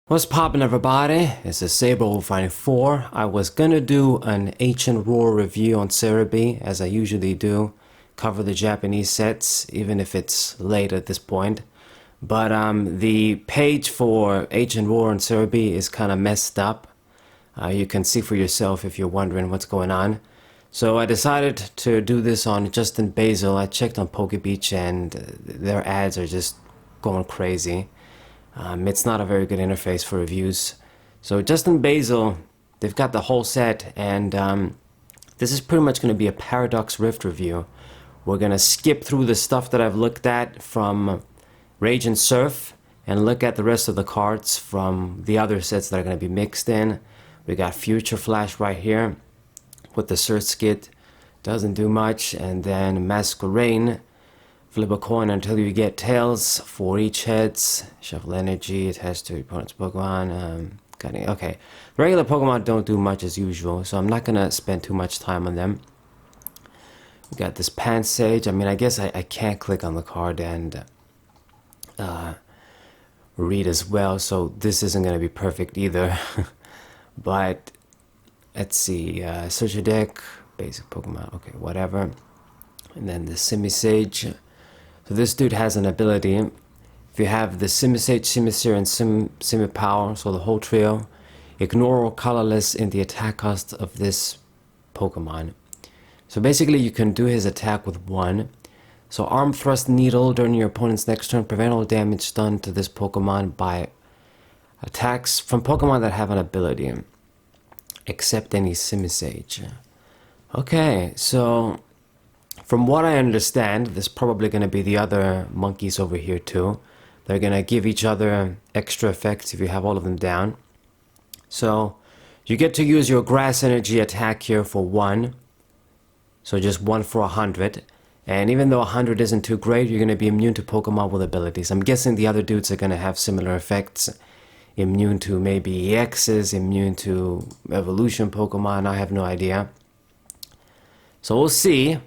What's poppin', everybody? It's a Saber 054. I was gonna do an Ancient War review on Cerebi, as I usually do, cover the Japanese sets, even if it's late at this point. But the page for Ancient War on Cerebi is kind of messed up. You can see for yourself if you're wondering what's going on. So I decided to do this on Justin Basil. I checked on PokeBeach and their ads are just going crazy. It's not a very good interface for reviews. So Justin Basil, they've got the whole set, and this is pretty much going to be a Paradox Rift review. We're going to skip through the stuff that I've looked at from Rage and Surf and look at the rest of the cards from the other sets that are going to be mixed in. We got Future Flash right here with the Search Kit. Doesn't do much. And then Masquerain. Flip a coin until you get tails for each heads. Shuffle energy attached to your opponent's Pokemon. Okay. Regular Pokemon don't do much as usual, so I'm not going to spend too much time on them. We got this Pansage. I mean, I guess I can't click on the card and read as well, so this isn't going to be perfect either. But let's see. Search your deck. Basic Pokemon. Okay, whatever. And then the Simisage. So this dude has an ability. If you have the Simisage, Simisear, and Simipower, so the whole trio, ignore or colorless in the attack cost of this Pokemon. So basically you can do his attack with one. So Arm Thrust Needle during your opponent's next turn, prevent all damage done to this Pokemon by attacks from Pokemon that have an ability, except any Simisage. Okay, so from what I understand, there's probably going to be the other monkeys over here too. They're going to give each other extra effects if you have all of them down. So you get to use your grass energy attack here for one. So just one for 100. And even though 100 isn't too great, you're going to be immune to Pokemon with abilities. I'm guessing the other dudes are going to have similar effects. Immune to maybe EXs, immune to evolution Pokemon, I have no idea. So we'll see.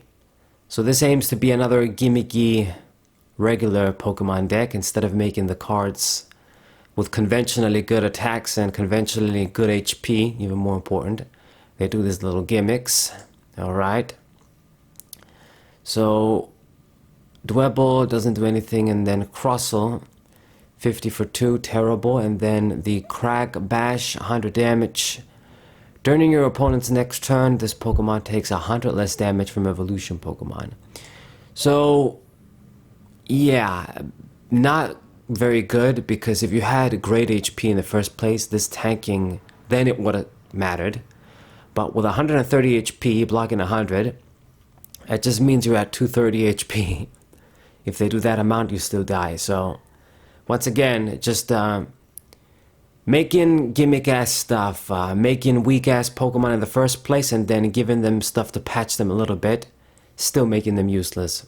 So this aims to be another gimmicky regular Pokemon deck. Instead of making the cards with conventionally good attacks and conventionally good HP, even more important, they do these little gimmicks. Alright. So Dwebble doesn't do anything, and then Crossle, 50 for 2, terrible. And then the Crag Bash, 100 damage. During your opponent's next turn, this Pokemon takes 100 less damage from evolution Pokemon. So, yeah, not very good, because if you had great HP in the first place, this tanking, then it would have mattered. But with 130 HP, blocking 100, it just means you're at 230 HP. If they do that amount, you still die. So, once again, just making gimmick-ass stuff, making weak-ass Pokemon in the first place, and then giving them stuff to patch them a little bit, still making them useless.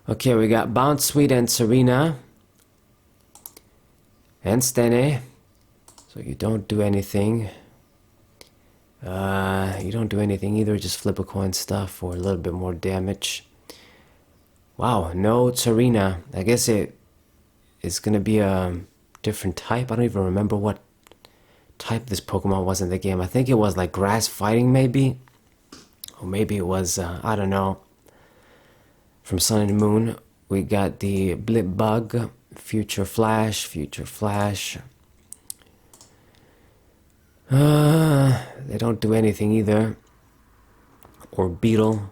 Okay, we got Bounsweet and Serena. And Stene. So you don't do anything. You don't do anything either, just flip a coin stuff for a little bit more damage. Wow, no Serena. I guess it's gonna be a different type. I don't even remember what type this Pokemon was in the game. I think it was like grass fighting maybe, or maybe it was I don't know. From Sun and Moon we got the Blip Bug, Future Flash. They don't do anything either. Or Beetle,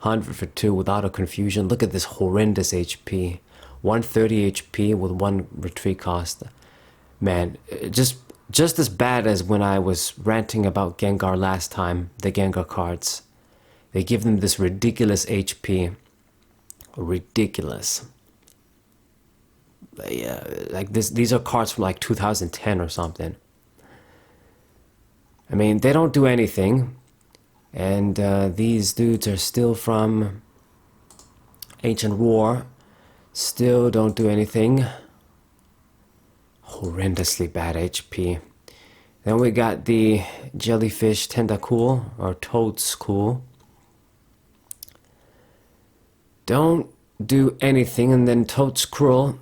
100 for 2 with auto confusion. Look at this horrendous HP. 130 HP with 1 retreat cost. Man, just as bad as when I was ranting about Gengar last time, the Gengar cards. They give them this ridiculous HP. Ridiculous. Like these are cards from like 2010 or something. I mean, they don't do anything. And these dudes are still from Ancient War. Still don't do anything. Horrendously bad HP. Then we got the Jellyfish Tentacool, or Toadstool. Don't do anything. And then Toadstool.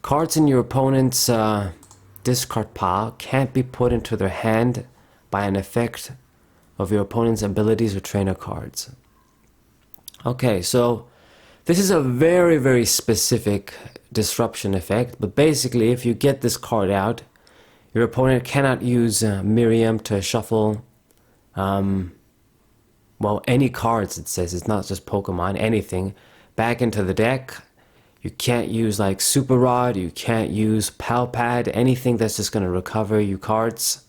Cards in your opponent's discard pile can't be put into their hand by an effect of your opponent's abilities or trainer cards. Okay, so this is a very, very specific disruption effect, but basically if you get this card out, your opponent cannot use Miriam to shuffle, well, any cards, it says, it's not just Pokemon, anything, back into the deck. You can't use like Super Rod, you can't use Pal Pad, anything that's just going to recover you cards.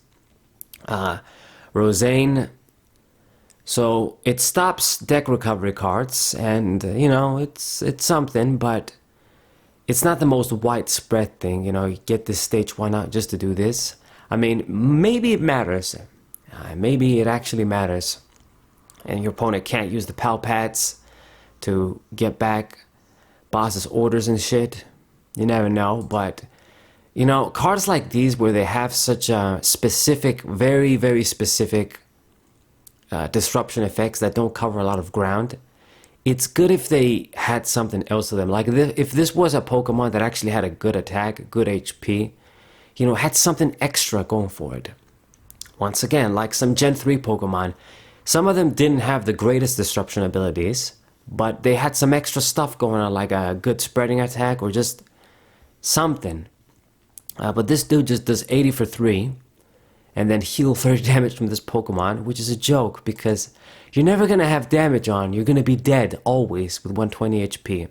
Rosane. So it stops deck recovery cards, and you know, it's something, but it's not the most widespread thing. You know, you get this stage 1 out just to do this. I mean, maybe it matters. Maybe it actually matters. And your opponent can't use the Pal Pads to get back boss's orders and shit. You never know, but you know, cards like these where they have such a specific, very, very specific disruption effects that don't cover a lot of ground, it's good if they had something else to them. Like if this was a Pokemon that actually had a good attack, good HP, you know, had something extra going for it. Once again, like some Gen 3 Pokemon, some of them didn't have the greatest disruption abilities, but they had some extra stuff going on, like a good spreading attack or just something. But this dude just does 80 for 3 and then heal 30 damage from this Pokemon, which is a joke because you're never going to have damage on. You're going to be dead always with 120 HP.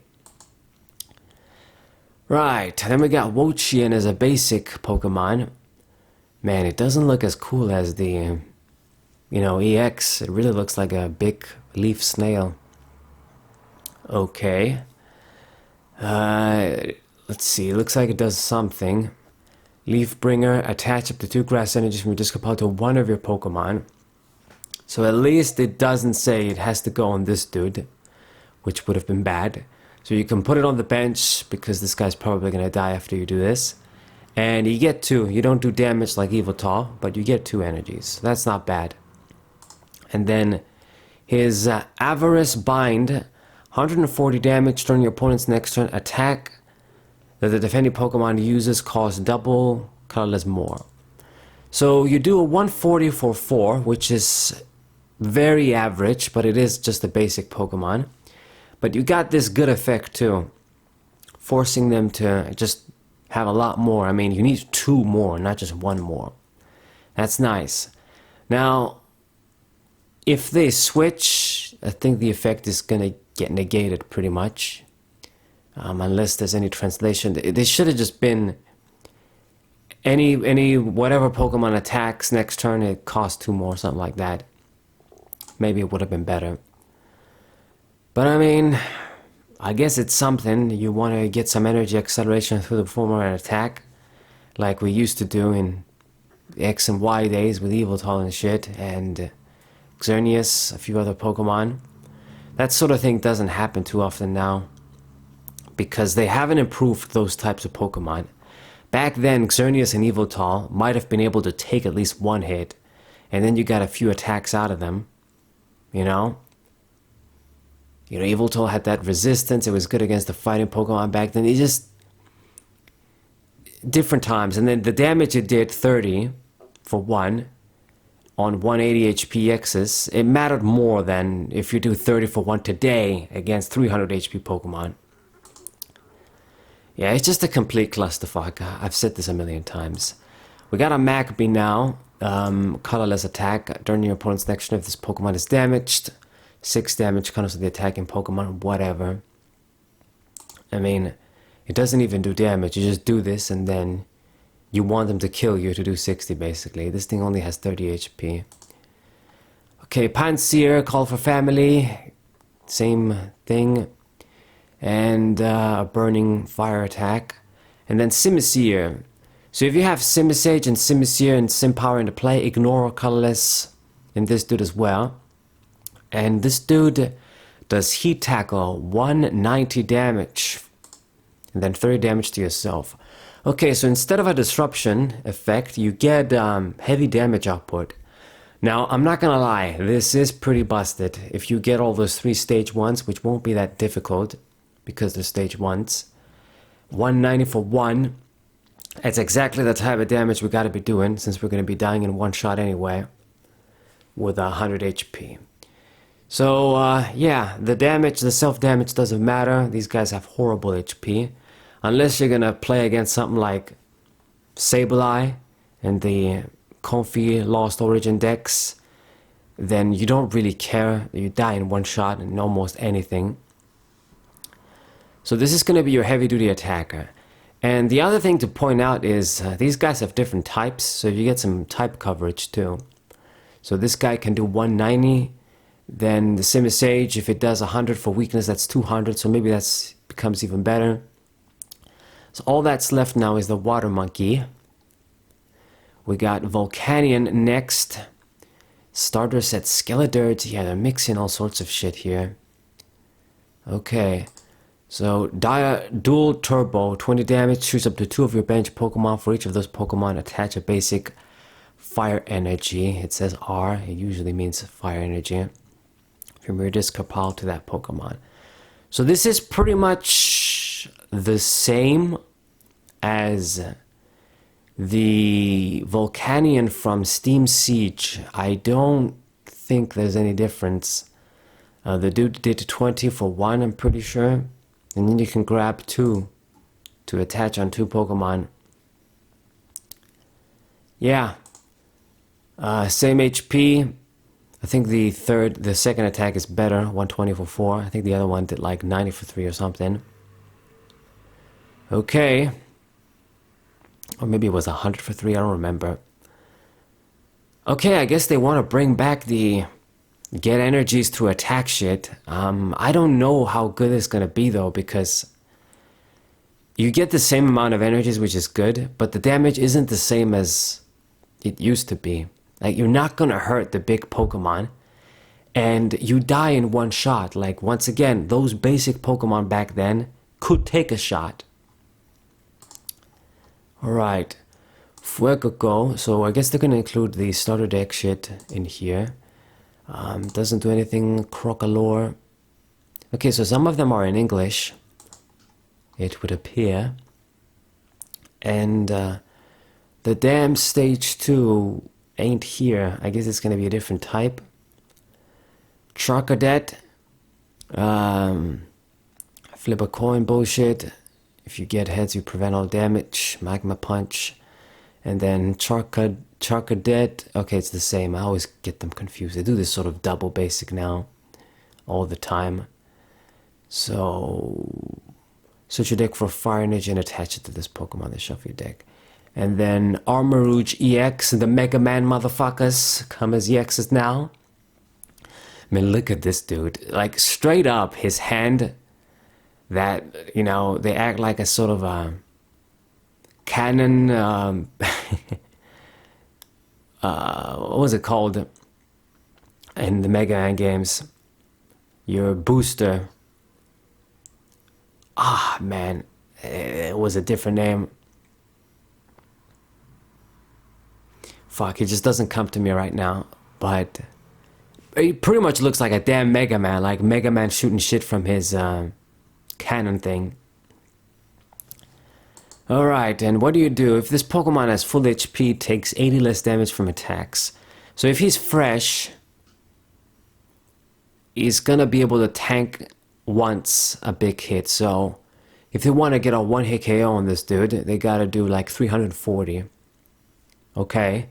Right, then we got Wo-Chien as a basic Pokemon. Man, it doesn't look as cool as the, you know, EX. It really looks like a big leaf snail. Okay. Let's see, it looks like it does something. Leafbringer, attach up to 2 grass energies from your discard pile to one of your Pokemon. So at least it doesn't say it has to go on this dude, which would have been bad. So you can put it on the bench because this guy's probably going to die after you do this. And you get 2. You don't do damage like Yveltal, but you get 2 energies. So that's not bad. And then his Avarice Bind, 140 damage during your opponent's next turn. Attack that the defending Pokemon uses costs double, colorless more. So you do a 140 for 4, which is very average, but it is just a basic Pokemon. But you got this good effect too, forcing them to just have a lot more. I mean, you need 2 more, not just 1 more. That's nice. Now, if they switch, I think the effect is going to get negated pretty much. Unless there's any translation. They should have just been any whatever Pokemon attacks next turn, it costs 2 more, something like that. Maybe it would have been better. But I mean, I guess it's something. You want to get some energy acceleration through the former attack, like we used to do in X and Y days with Yveltal and shit, and Xerneas, a few other Pokemon. That sort of thing doesn't happen too often now, because they haven't improved those types of Pokemon. Back then, Xerneas and Yveltal might have been able to take at least 1 hit, and then you got a few attacks out of them, you know? You know, Yveltal had that resistance, it was good against the fighting Pokemon back then. It just... different times. And then the damage it did, 30 for 1, on 180 HP X's, it mattered more than if you do 30 for 1 today against 300 HP Pokemon. Yeah, it's just a complete clusterfuck. I've said this a million times. We got a Magby now. Colorless attack. During your opponent's next turn, if this Pokemon is damaged, 6 damage comes with the attacking Pokemon, whatever. I mean, it doesn't even do damage. You just do this and then you want them to kill you to do 60 basically. This thing only has 30 HP. Okay, Pansear, Call for Family. Same thing. And a Burning Fire attack. And then Simisear. So if you have Simisage and Simisear and Simpower into play, ignore colorless in this dude as well. And this dude does Heat Tackle, 190 damage. And then 30 damage to yourself. Okay, so instead of a disruption effect, you get heavy damage output. Now, I'm not gonna lie, this is pretty busted. If you get all those 3 stage 1s, which won't be that difficult, because they're stage 1s. 190 for 1. It's exactly the type of damage we gotta be doing, since we're gonna be dying in one shot anyway, with 100 HP. So, yeah, the damage, the self-damage doesn't matter. These guys have horrible HP. Unless you're gonna play against something like Sableye and the Comfy Lost Origin decks, then you don't really care. You die in one shot in almost anything. So this is gonna be your heavy-duty attacker. And the other thing to point out is these guys have different types, so you get some type coverage too. So this guy can do 190. Then the Simisage, if it does 100 for weakness, that's 200, so maybe that becomes even better. So all that's left now is the Water Monkey. We got Volcanion next. Starter set Skeledurge. Yeah, they're mixing all sorts of shit here. Okay, so Dual Turbo, 20 damage, choose up to 2 of your bench Pokemon. For each of those Pokemon, attach a basic Fire Energy. It says R, it usually means Fire Energy. From your discard pile to that Pokemon. So this is pretty much the same as the Volcanion from Steam Siege. I don't think there's any difference. The dude did 20 for 1, I'm pretty sure. And then you can grab 2 to attach on 2 Pokemon. Yeah. Same HP. I think the second attack is better, 120 for 4. I think the other one did like 90 for 3 or something. Okay. Or maybe it was 100 for 3, I don't remember. Okay, I guess they want to bring back the get energies through attack shit. I don't know how good it's going to be though, because you get the same amount of energies, which is good, but the damage isn't the same as it used to be. Like, you're not gonna hurt the big Pokemon, and you die in one shot. Like, once again, those basic Pokemon back then could take a shot. Alright, Fuecoco. So I guess they're gonna include the starter deck shit in here. Doesn't do anything. Crocalore. Okay, so some of them are in English, it would appear. And the damn stage 2 ain't here. I guess it's gonna be a different type. Charcadet. Flip a coin bullshit. If you get heads, you prevent all damage. Magma Punch. And then Charcadet. Okay, it's the same. I always get them confused. They do this sort of double basic now, all the time. So search your deck for Fire Energy and attach it to this Pokemon. Then shuffle your deck. And then Armarouge EX, the Mega Man motherfuckers come as EXs now. I mean, look at this dude. Like, straight up, his hand, that, you know, they act like a sort of a cannon, what was it called in the Mega Man games? Your booster. Ah, man, it was a different name. Fuck, it just doesn't come to me right now, but it pretty much looks like a damn Mega Man, like Mega Man shooting shit from his cannon thing. Alright, and what do you do? If this Pokemon has full HP, takes 80 less damage from attacks. So if he's fresh, he's gonna be able to tank once a big hit. So if they want to get a one-hit KO on this dude, they gotta do like 340. Okay?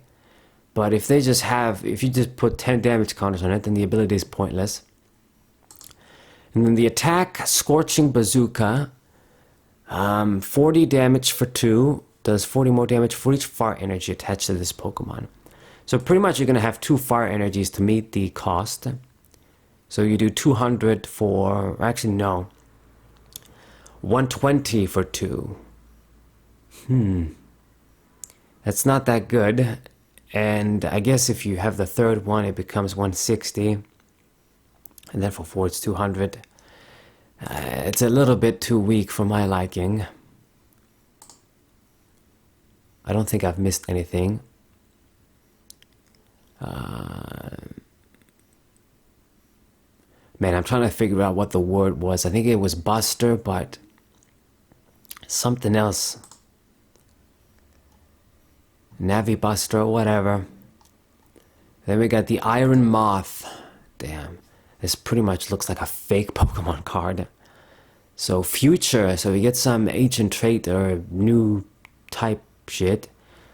But if they just have, if you just put 10 damage counters on it, then the ability is pointless. And then the attack, Scorching Bazooka, 40 damage for 2, does 40 more damage for each fire energy attached to this Pokemon. So pretty much you're going to have 2 fire energies to meet the cost. So you do 200 for, actually no, 120 for 2. That's not that good. And I guess if you have the third one, it becomes 160. And then for 4, it's 200. It's a little bit too weak for my liking. I don't think I've missed anything. Man, I'm trying to figure out what the word was. I think it was Buster, but something else. Navi Buster, whatever. Then we got the Iron Moth. Damn. This pretty much looks like a fake Pokemon card. So future, so we get some ancient trait or new type shit.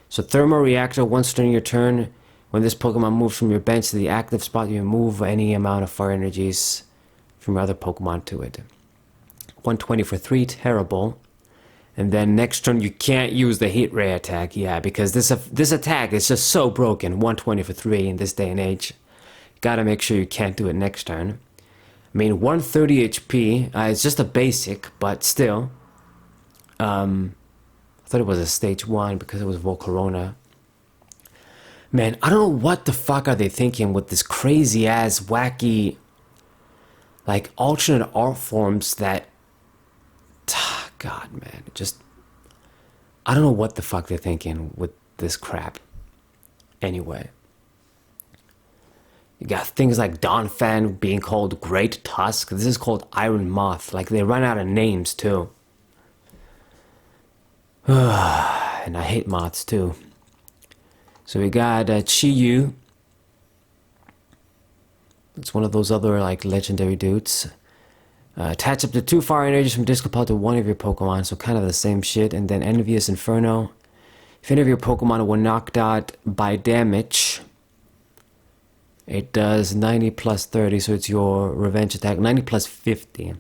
So thermal reactor, once during your turn, when this Pokemon moves from your bench to the active spot, you move any amount of fire energies from your other Pokemon to it. 120 for 3, terrible. And then next turn you can't use the Heat Ray attack, yeah, because this attack is just so broken. 120 for 3 in this day and age. Gotta make sure you can't do it next turn. I mean, 130 HP, it's just a basic, but still. I thought it was a stage 1 because it was Volcarona. Man, I don't know what the fuck are they thinking with this crazy ass, wacky, like alternate art forms that... God, man, just... I don't know what the fuck they're thinking with this crap. Anyway. You got things like Donphan being called Great Tusk. This is called Iron Moth. Like, they run out of names, too. And I hate moths, too. So we got Chi-Yu. It's one of those other, like, legendary dudes. Attach up to 2 fire energies from disc pile to one of your Pokemon, so kind of the same shit. And then Envious Inferno. If any of your Pokemon were knocked out by damage, it does 90 plus 30, so it's your revenge attack. 90 plus 50.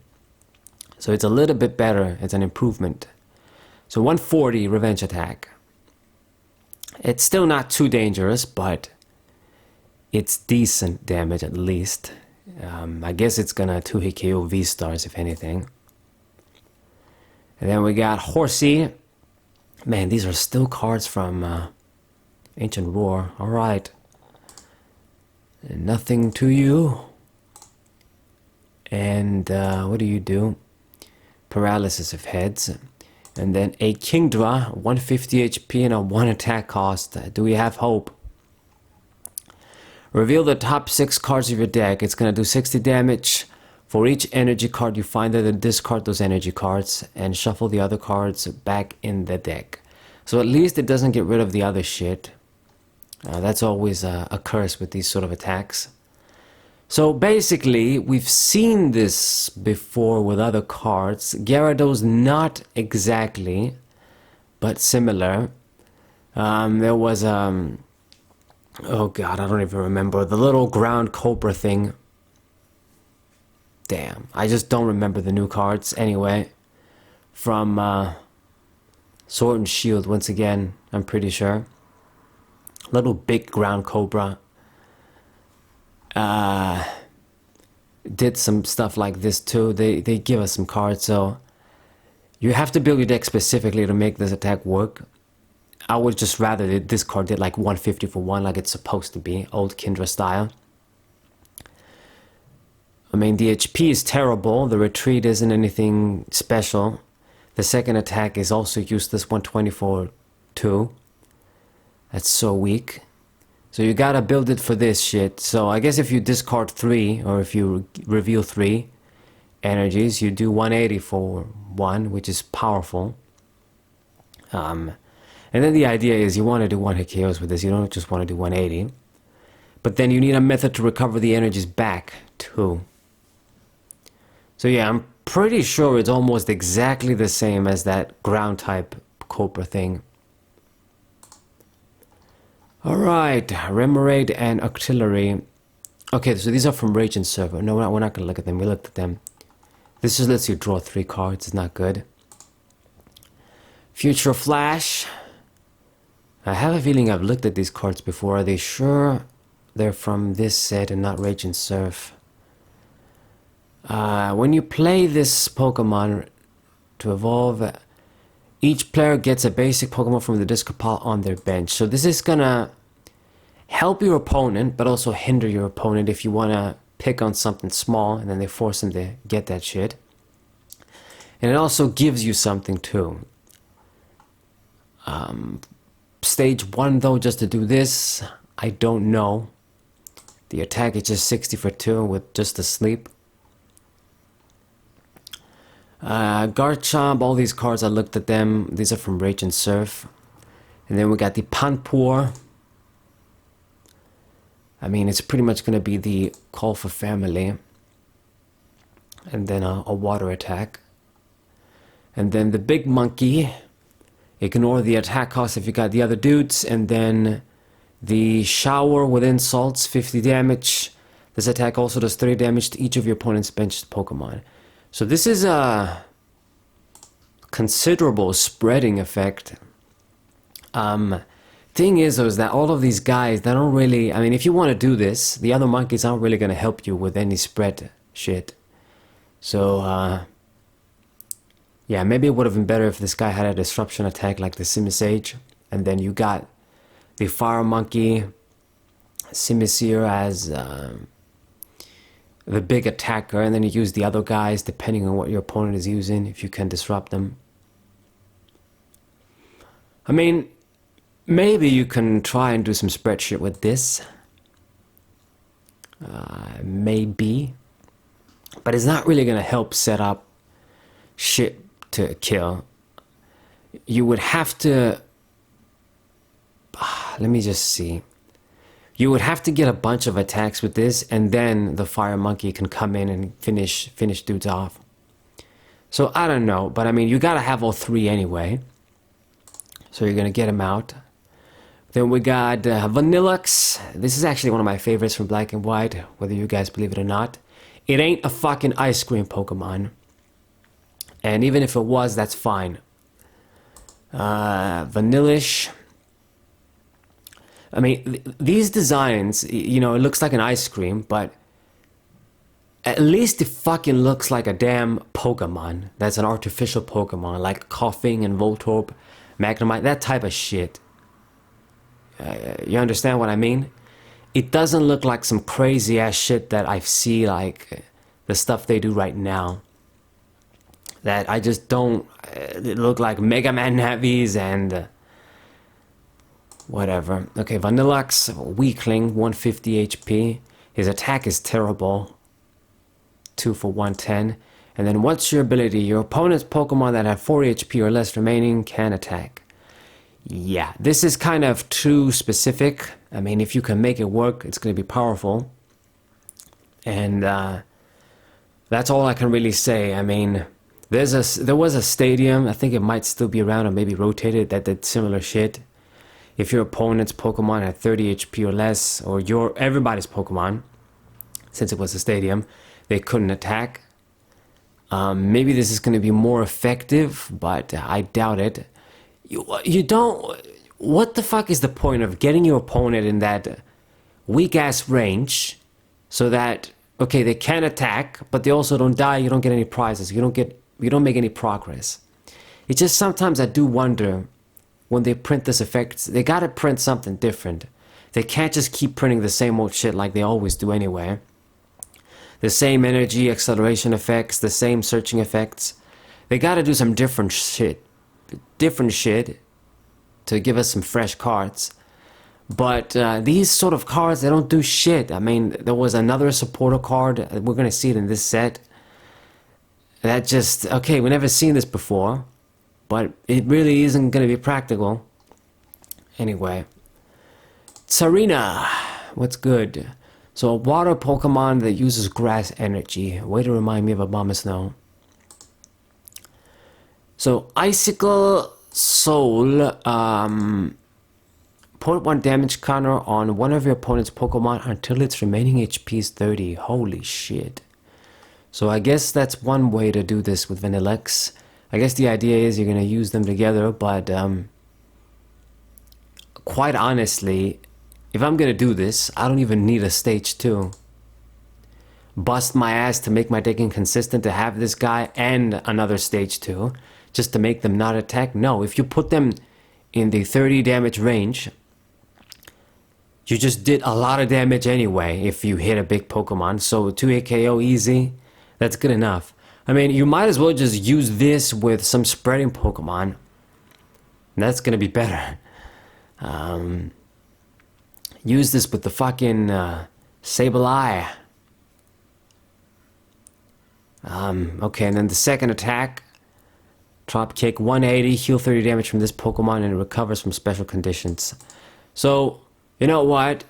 So it's a little bit better. It's an improvement. So 140 revenge attack. It's still not too dangerous, but it's decent damage at least. I guess it's gonna 2-hit KO V-Stars if anything. And then we got Horsey. Man, these are still cards from Ancient Roar. Alright. Nothing to you. And what do you do? Paralysis of heads. And then a Kingdra, 150 HP and a 1 attack cost. Do we have hope? Reveal the top 6 cards of your deck. It's going to do 60 damage. For each energy card you find, then discard those energy cards and shuffle the other cards back in the deck. So at least it doesn't get rid of the other shit. That's always a curse with these sort of attacks. So basically, we've seen this before with other cards. Gyarados not exactly, but similar. There was... oh god, I don't even remember. The little ground cobra thing. Damn, I just don't remember the new cards. Anyway, from Sword and Shield, once again, I'm pretty sure. Little big ground cobra. Did some stuff like this too. They give us some cards, so you have to build your deck specifically to make this attack work. I would just rather that this card did like 150 for 1 like it's supposed to be, old Kindra style. I mean, the HP is terrible, the retreat isn't anything special. The second attack is also useless, 120 for 2. That's so weak. So you gotta build it for this shit. So I guess if you discard 3, or if you reveal 3 energies, you do 180 for 1, which is powerful. And then the idea is you want to do 1-hit KOs with this, you don't just want to do 180. But then you need a method to recover the energies back, too. So yeah, I'm pretty sure it's almost exactly the same as that ground-type Cobra thing. Alright, Remoraid and Octillery. Okay, so these are from Radiant Server. No, we're not going to look at them, we looked at them. This just lets you draw 3 cards, it's not good. Future Flash. I have a feeling I've looked at these cards before. Are they sure they're from this set and not Rage and Surf? When you play this Pokemon to evolve, each player gets a basic Pokemon from the discard pile on their bench. So this is gonna help your opponent, but also hinder your opponent if you wanna pick on something small and then they force them to get that shit. And it also gives you something too. Stage 1 though, just to do this, I don't know. The attack is just 60 for 2 with just a sleep. Garchomp, all these cards, I looked at them. These are from Rage and Surf. And then we got the Panpour. I mean, it's pretty much going to be the Call for Family. And then a water attack. And then the Big Monkey. Ignore the attack cost if you got the other dudes. And then the Shower with Insults, 50 damage. This attack also does 30 damage to each of your opponent's benched Pokemon. So this is a considerable spreading effect. Thing is though, is that all of these guys, they don't really, I mean, if you want to do this, the other monkeys aren't really going to help you with any spread shit. So, yeah, maybe it would have been better if this guy had a disruption attack like the Simisage, and then you got the Fire Monkey, Simisear as the big attacker, and then you use the other guys depending on what your opponent is using, if you can disrupt them. I mean, maybe you can try and do some spread shit with this. Maybe. But it's not really going to help set up shit to kill. You would have to... let me just see. You would have to get a bunch of attacks with this, and then the Fire Monkey can come in and finish dudes off. So I don't know, but I mean, you gotta have all three anyway. So you're gonna get him out. Then we got Vanillux. This is actually one of my favorites from Black and White, whether you guys believe it or not. It ain't a fucking ice cream Pokemon. And even if it was, that's fine. Vanillish. I mean, these designs, you know, it looks like an ice cream, but at least it fucking looks like a damn Pokemon. That's an artificial Pokemon, like Coughing and Voltorb, Magnemite, that type of shit. You understand what I mean? It doesn't look like some crazy ass shit that I see, like the stuff they do right now. That I just don't look like Mega Man Navis and... whatever. Okay, Vanillux, weakling, 150 HP. His attack is terrible. 2 for 110. And then what's your ability? Your opponent's Pokemon that have 4 HP or less remaining can attack. Yeah, this is kind of too specific. I mean, if you can make it work, it's going to be powerful. And that's all I can really say. I mean, there was a stadium, I think it might still be around or maybe rotated, that did similar shit. If your opponent's Pokemon had 30 HP or less, or everybody's Pokemon, since it was a stadium, they couldn't attack. Maybe this is going to be more effective, but I doubt it. You don't... What the fuck is the point of getting your opponent in that weak-ass range, so that, okay, they can attack, but they also don't die, you don't get any prizes, you don't make any progress. It's just sometimes I do wonder... when they print this effect, they gotta print something different. They can't just keep printing the same old shit like they always do anyway. The same energy, acceleration effects, the same searching effects. They gotta do some different shit. To give us some fresh cards. But these sort of cards, they don't do shit. I mean, there was another supporter card, we're gonna see it in this set. That just, okay, we've never seen this before. But it really isn't going to be practical. Anyway. Tsarina. What's good? So a water Pokemon that uses grass energy. Way to remind me of Abomasnow. So Icicle Soul. Put 1 damage counter on one of your opponent's Pokemon until its remaining HP is 30. Holy shit. So I guess that's one way to do this with Vanillux. I guess the idea is you're going to use them together, but quite honestly, if I'm going to do this, I don't even need a stage 2. Bust my ass to make my deck inconsistent to have this guy and another stage 2, just to make them not attack. No, if you put them in the 30 damage range, you just did a lot of damage anyway if you hit a big Pokemon. So 2 KO easy, that's good enough. I mean, you might as well just use this with some spreading Pokemon. That's gonna be better. Use this with the fucking Sableye. Okay, and then the second attack. Drop kick 180, heal 30 damage from this Pokemon, and it recovers from special conditions. So, you know what?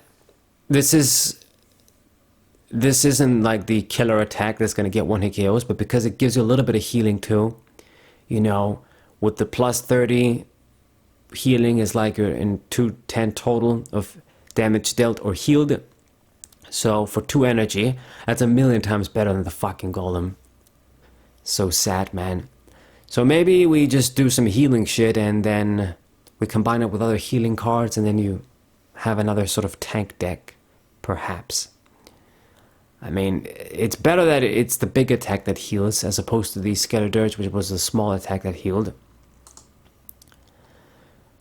This isn't like the killer attack that's going to get 1-hit KOs, but because it gives you a little bit of healing too, you know, with the plus 30 healing is like you're in 210 total of damage dealt or healed. So for 2 energy, that's a million times better than the fucking golem. So sad, man. So maybe we just do some healing shit and then we combine it with other healing cards and then you have another sort of tank deck, perhaps. I mean, it's better that it's the big attack that heals as opposed to the Skeledirge, which was the small attack that healed.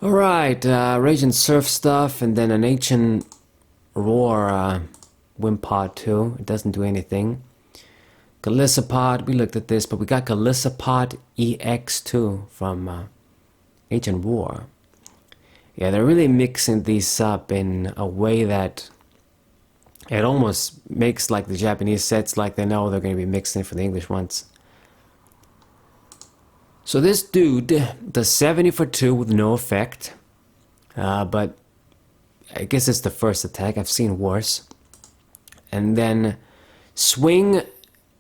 Alright, Raging Surf stuff and then an Ancient Roar Wimpod too. It doesn't do anything. Galissapod, we looked at this, but we got Galissapod EX too from Ancient Roar. Yeah, they're really mixing these up in a way that it almost makes like the Japanese sets like they know they're going to be mixing for the English ones. So this dude does 70 for 2 with no effect. But I guess it's the first attack. I've seen worse. And then Swing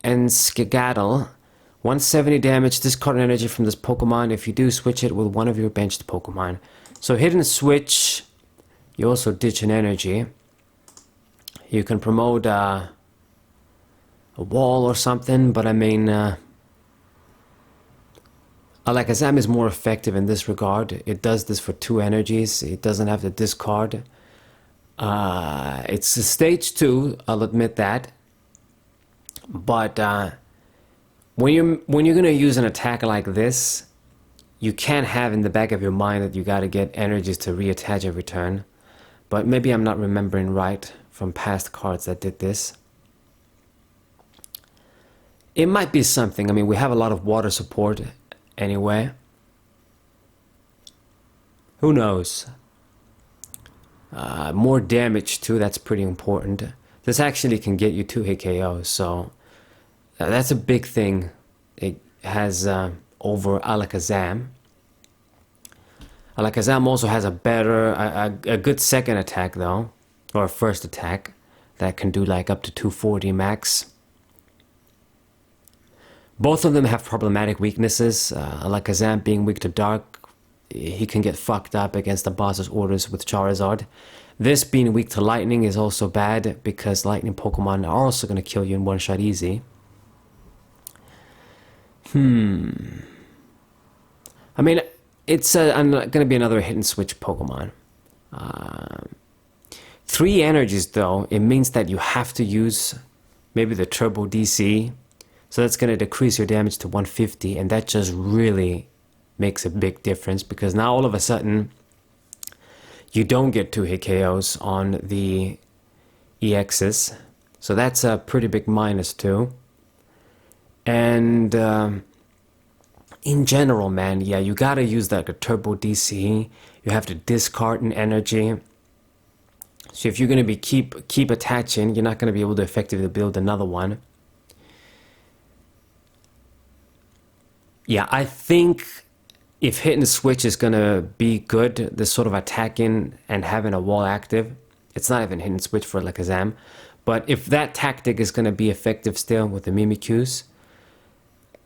and Skedaddle. 170 damage, discard energy from this Pokemon. If you do, switch it with one of your benched Pokemon. So hidden switch, you also ditch an energy. You can promote a wall or something, but I mean, Alakazam is more effective in this regard. It does this for 2 energies. It doesn't have to discard. It's a stage 2, I'll admit that. But when you're gonna use an attack like this, you can't have in the back of your mind that you gotta get energies to reattach every turn. But maybe I'm not remembering right from past cards that did this. It might be something. I mean, we have a lot of water support anyway. Who knows? More damage too, that's pretty important. This actually can get you 2-hit KOs, so that's a big thing it has over Alakazam. Alakazam also has a better, a good second attack though, or a first attack that can do like up to 240 max. Both of them have problematic weaknesses. Alakazam being weak to dark, he can get fucked up against the boss's orders with Charizard. This being weak to lightning is also bad because lightning Pokemon are also going to kill you in one shot easy. I mean, it's going to be another hit and switch Pokemon. 3 energies though, it means that you have to use maybe the Turbo DC. So that's going to decrease your damage to 150, and that just really makes a big difference because now all of a sudden you don't get 2-hit KOs on the EXs. So that's a pretty big minus too. And in general, man, yeah, you gotta use like a Turbo DC. You have to discard an energy. So if you're gonna be keep attaching, you're not gonna be able to effectively build another one. Yeah, I think if hit and switch is gonna be good, this sort of attacking and having a wall active, it's not even hit and switch for Alakazam, but if that tactic is gonna be effective still with the Mimikyus,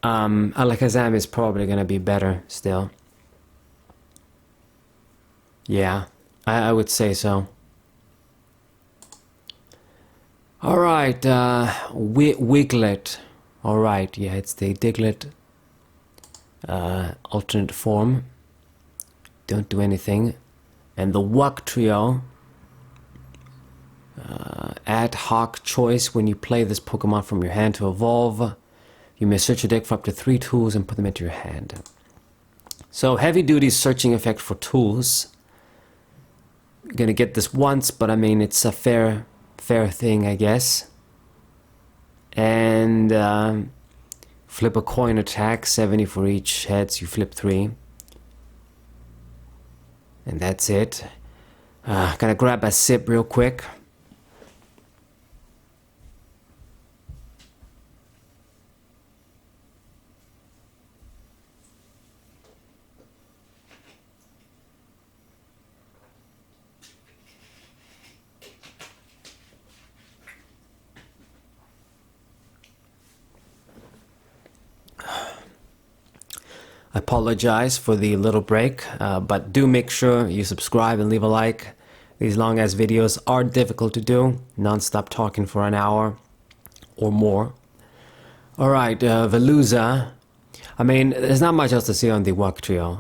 Alakazam is probably gonna be better still. Yeah, I would say so. Alright, Wiglet. Alright, yeah, it's the Diglett alternate form. Don't do anything. And the Wuck Trio. Ad hoc choice. When you play this Pokemon from your hand to evolve, you may search your deck for up to 3 tools and put them into your hand. So heavy duty searching effect for tools. You're gonna get this once, but I mean it's a fair thing, I guess. And flip a coin attack, 70 for each heads, you flip 3. And that's it. Gotta grab a sip real quick. apologize for the little break, but do make sure you subscribe and leave a like. These long ass videos are difficult to do, non-stop talking for an hour or more. Alright, Veluza. I mean, there's not much else to say on the walk trio.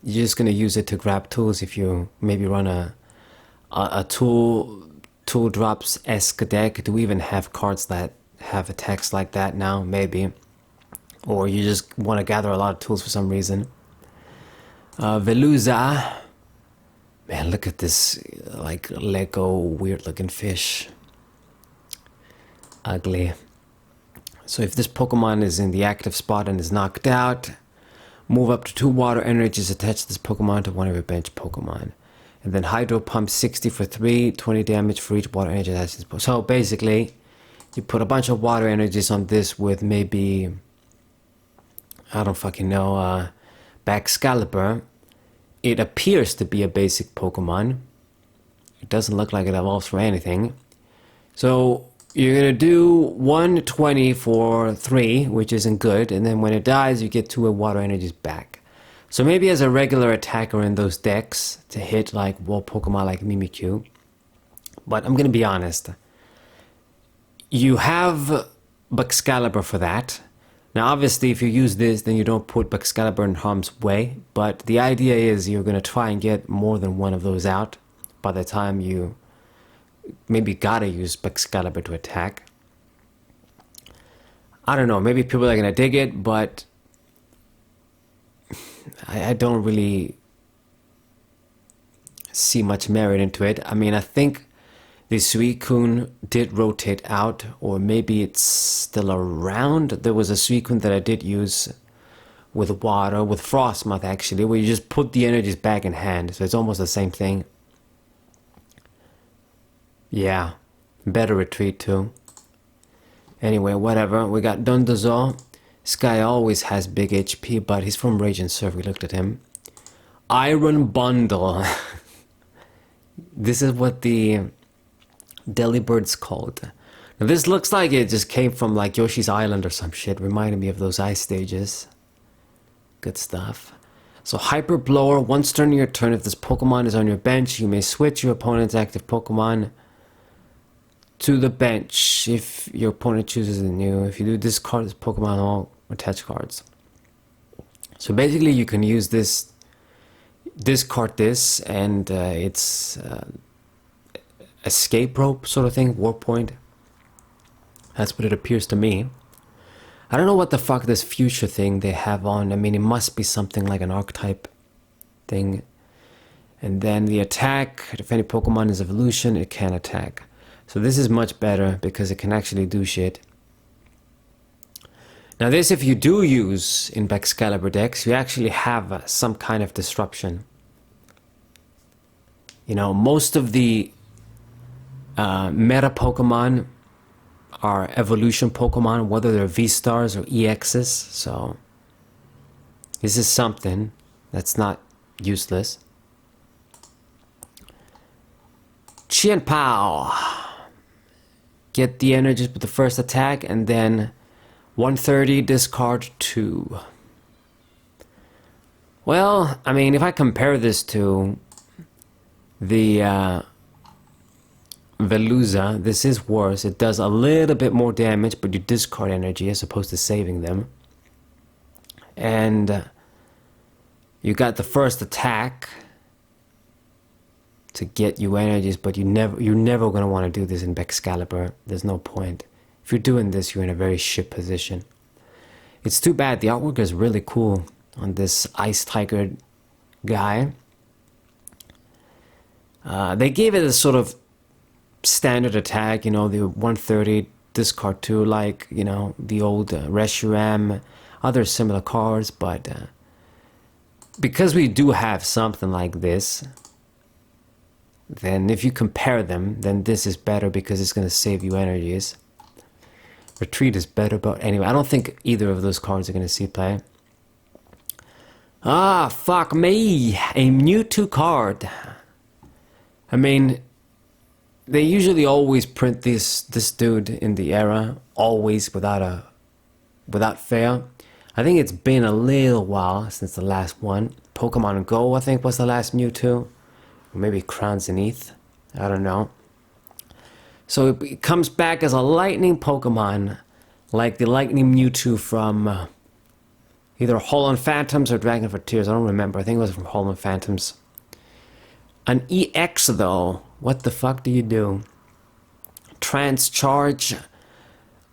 You're just gonna use it to grab tools if you maybe run a tool drops-esque deck. Do we even have cards that have attacks like that now? Maybe. Or you just want to gather a lot of tools for some reason. Veluza. Man, look at this like Lego weird looking fish. Ugly. So if this Pokemon is in the active spot and is knocked out, move up to 2 water energies, attach this Pokemon to one of your bench Pokemon. And then Hydro Pump 60 for 3, 20 damage for each water energy attached to this Pokemon. So basically, you put a bunch of water energies on this with maybe, I don't fucking know, Baxcalibur. It appears to be a basic Pokemon. It doesn't look like it evolves for anything. So you're gonna do 120 for 3, which isn't good, and then when it dies, you get 2 water energies back. So maybe as a regular attacker in those decks to hit like wall Pokemon like Mimikyu. But I'm gonna be honest. You have Baxcalibur for that. Now obviously if you use this, then you don't put Baxcalibur in harm's way, but the idea is you're going to try and get more than one of those out by the time you maybe gotta use Baxcalibur to attack. I don't know, maybe people are going to dig it, but I don't really see much merit into it. I mean, I think the Suicune did rotate out, or maybe it's still around. There was a Suicune that I did use with water, with Frostmoth actually, where you just put the energies back in hand. So it's almost the same thing. Yeah, better retreat too. Anyway, whatever. We got Dondozo. This guy always has big HP, but he's from Rage and Surf. We looked at him. Iron Bundle. This is what the Delibird's called. Now this looks like it just came from like Yoshi's Island or some shit. Reminded me of those ice stages. Good stuff. So Hyper Blower, once during your turn, if this Pokemon is on your bench, you may switch your opponent's active Pokemon to the bench if your opponent chooses a new. If you do, discard this Pokemon all attached cards. So basically you can use this, discard this, and it's escape rope sort of thing, warp point. That's what it appears to me. I don't know what the fuck this future thing they have on. I mean, it must be something like an archetype thing. And then the attack, if any Pokemon is evolution, it can attack. So this is much better because it can actually do shit. Now this, if you do use in Baxcalibur decks, you actually have some kind of disruption. You know, most of the meta Pokemon are evolution Pokemon, whether they're V-Stars or EXs, so this is something that's not useless. Chien-Pao. Get the energies with the first attack, and then 130, discard 2. Well, I mean, if I compare this to the Veluza, this is worse. It does a little bit more damage, but you discard energy as opposed to saving them. And you got the first attack to get you energies, but you're never gonna want to do this in Baxcalibur. There's no point. If you're doing this, you're in a very shit position. It's too bad. The artwork is really cool on this Ice Tiger guy. They gave it a sort of standard attack, you know, the 130, discard 2, like, you know, the old Reshiram, other similar cards, but because we do have something like this, then if you compare them, then this is better because it's going to save you energies. Retreat is better, but anyway, I don't think either of those cards are going to see play. Ah, fuck me, a Mewtwo card. I mean, they usually always print this dude in the era, always without fail. I think it's been a little while since the last one. Pokemon Go, I think, was the last Mewtwo. Or maybe Crown Zenith. I don't know. So it comes back as a lightning Pokemon, like the lightning Mewtwo from either Hollow Phantoms or Dragon for Tears. I don't remember. I think it was from Hollow Phantoms. An EX, though. What the fuck do you do? Trance Charge.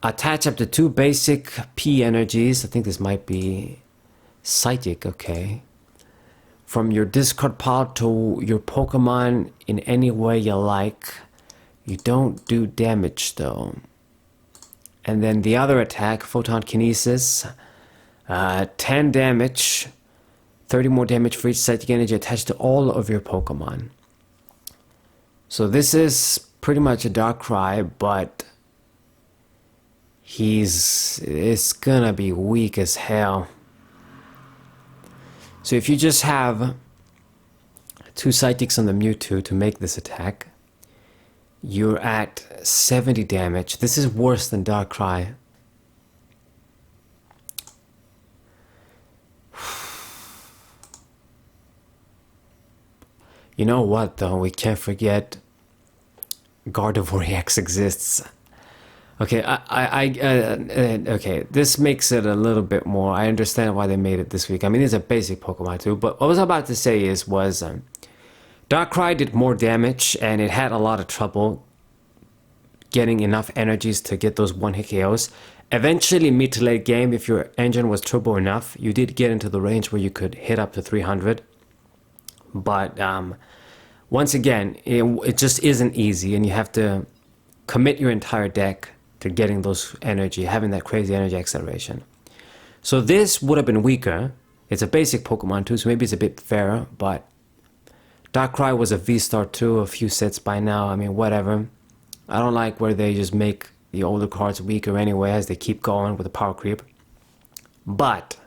Attach up to 2 basic P energies. I think this might be Psychic, okay. From your discard pile to your Pokemon in any way you like. You don't do damage, though. And then the other attack, Photon Kinesis. 10 damage. 30 more damage for each Psychic energy attached to all of your Pokemon. So this is pretty much a Darkrai, but it's gonna be weak as hell. So if you just have 2 Psychics on the Mewtwo to make this attack, you're at 70 damage. This is worse than Darkrai. You know what, though? We can't forget Gardevoir EX exists. Okay, okay, this makes it a little bit more. I understand why they made it this week. I mean, it's a basic Pokemon too, but what I was about to say was Darkrai did more damage, and it had a lot of trouble getting enough energies to get those one-hit KOs. Eventually, mid to late game, if your engine was turbo enough, you did get into the range where you could hit up to 300. But once again, it just isn't easy, and you have to commit your entire deck to getting those energy, having that crazy energy acceleration. So this would have been weaker. It's a basic Pokemon too, so maybe it's a bit fairer, but Darkrai was a V-Star too, a few sets by now. I mean, whatever. I don't like where they just make the older cards weaker anyway as they keep going with the power creep. But,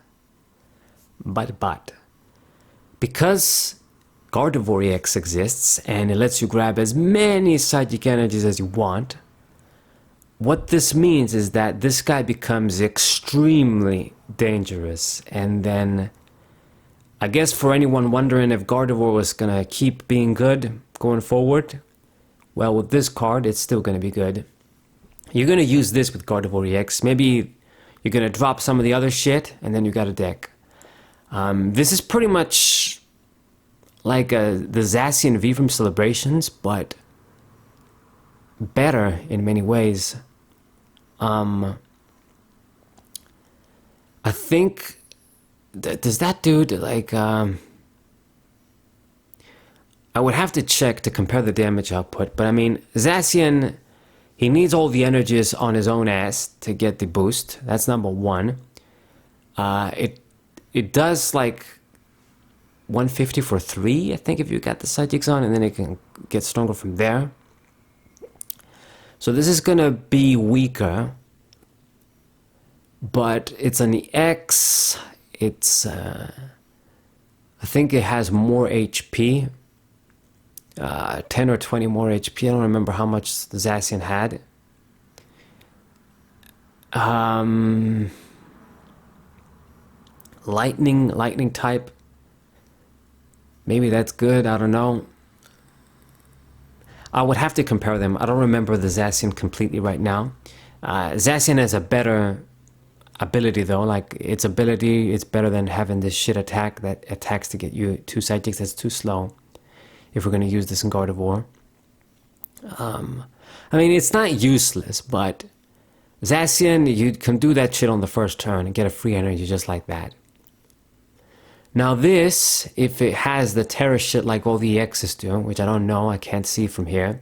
because Gardevoir EX exists and it lets you grab as many Psychic energies as you want, what this means is that this guy becomes extremely dangerous. And then, I guess for anyone wondering if Gardevoir was gonna keep being good going forward, well, with this card, it's still gonna be good. You're gonna use this with Gardevoir EX. Maybe you're gonna drop some of the other shit, and then you got a deck. This is pretty much like the Zacian V from Celebrations, but better in many ways. I think does that dude like I would have to check to compare the damage output, but I mean Zacian, he needs all the energies on his own ass to get the boost. That's number one. It does like 150 for 3, I think, if you got the Psychics on, and then it can get stronger from there. So this is gonna be weaker, but it's an EX. It's I think it has more HP, 10 or 20 more HP. I don't remember how much the Zacian had. Lightning type. Maybe that's good, I don't know. I would have to compare them. I don't remember the Zacian completely right now. Zacian has a better ability though, like its ability is better than having this shit attack that attacks to get you 2 Psychics. That's too slow if we're going to use this in Gardevoir. I mean, it's not useless, but Zacian, you can do that shit on the first turn and get a free energy just like that. Now this, if it has the terror shit like all the EXs do, which I don't know, I can't see from here,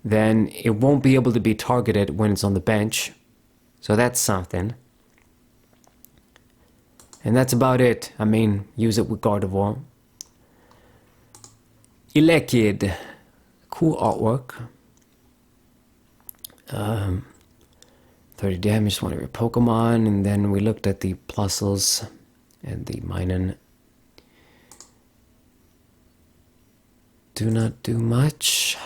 then it won't be able to be targeted when it's on the bench. So that's something. And that's about it. I mean, use it with Gardevoir. Elekid. Cool artwork. 30 damage to one of your Pokemon, and then we looked at the Plusles and the Minun. Do not do much.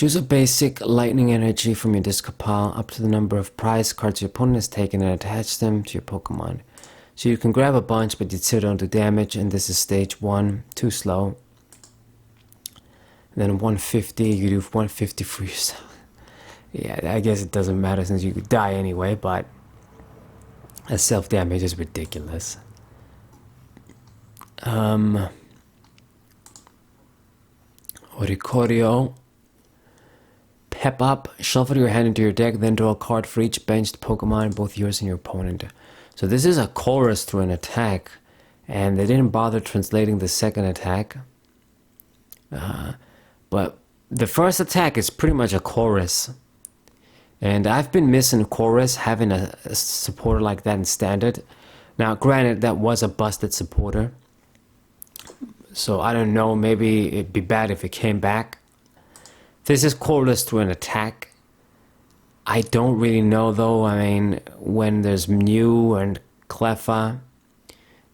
Choose a basic lightning energy from your discard pile up to the number of prize cards your opponent has taken and attach them to your Pokemon. So you can grab a bunch, but you still don't do damage, and this is stage 1, too slow. And then 150, you do 150 for yourself. Yeah, I guess it doesn't matter since you could die anyway, but a self-damage is ridiculous. Oricorio. Pep up, shuffle your hand into your deck, then draw a card for each benched Pokemon, both yours and your opponent. So this is a chorus through an attack, and they didn't bother translating the second attack. But the first attack is pretty much a chorus. And I've been missing chorus, having a supporter like that in standard. Now, granted, that was a busted supporter. So I don't know, maybe it'd be bad if it came back. This is chorus through an attack. I don't really know though. I mean, when there's Mew and Cleffa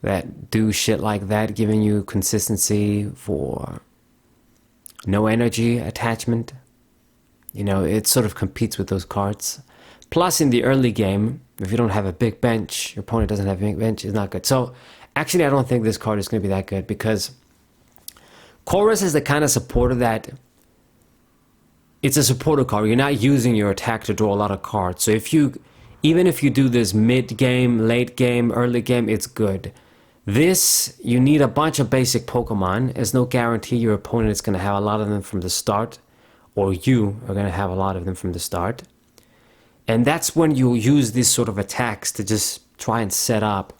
that do shit like that, giving you consistency for no energy attachment, you know, it sort of competes with those cards. Plus, in the early game, if you don't have a big bench, your opponent doesn't have a big bench, it's not good. So, actually, I don't think this card is going to be that good because Chorus is the kind of supporter that it's a supporter card. You're not using your attack to draw a lot of cards. So even if you do this mid-game, late-game, early game, it's good. This, you need a bunch of basic Pokemon. There's no guarantee your opponent is going to have a lot of them from the start, or you are going to have a lot of them from the start. And that's when you use these sort of attacks to just try and set up.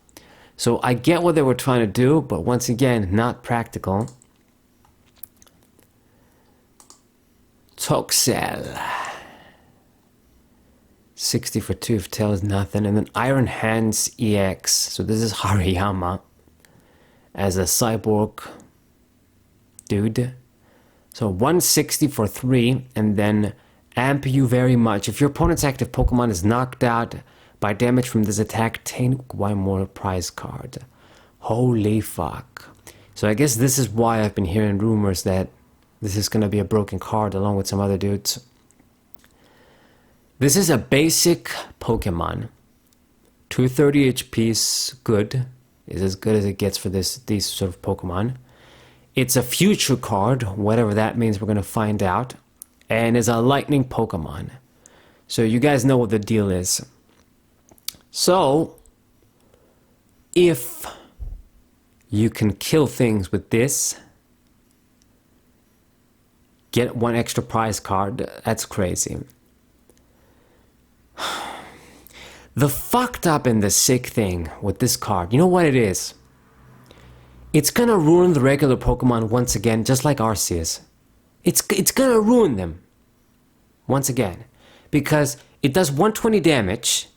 So I get what they were trying to do, but once again, not practical. Toxel. 60 for 2 if tail is nothing. And then Iron Hands EX. So this is Hariyama as a cyborg dude. So 160 for 3, and then amp you very much. If your opponent's active Pokemon is knocked out by damage from this attack, take one more prize card. Holy fuck. So I guess this is why I've been hearing rumors that this is going to be a broken card along with some other dudes. This is a basic Pokemon. 230 HP is good. Is as good as it gets for these sort of Pokemon. It's a future card, whatever that means, we're going to find out. And is a lightning Pokemon. So you guys know what the deal is. So, if you can kill things with this, get one extra prize card, that's crazy. The fucked up and the sick thing with this card, you know what it is? It's gonna ruin the regular Pokemon once again, just like Arceus. It's gonna ruin them once again, because it does 120 damage.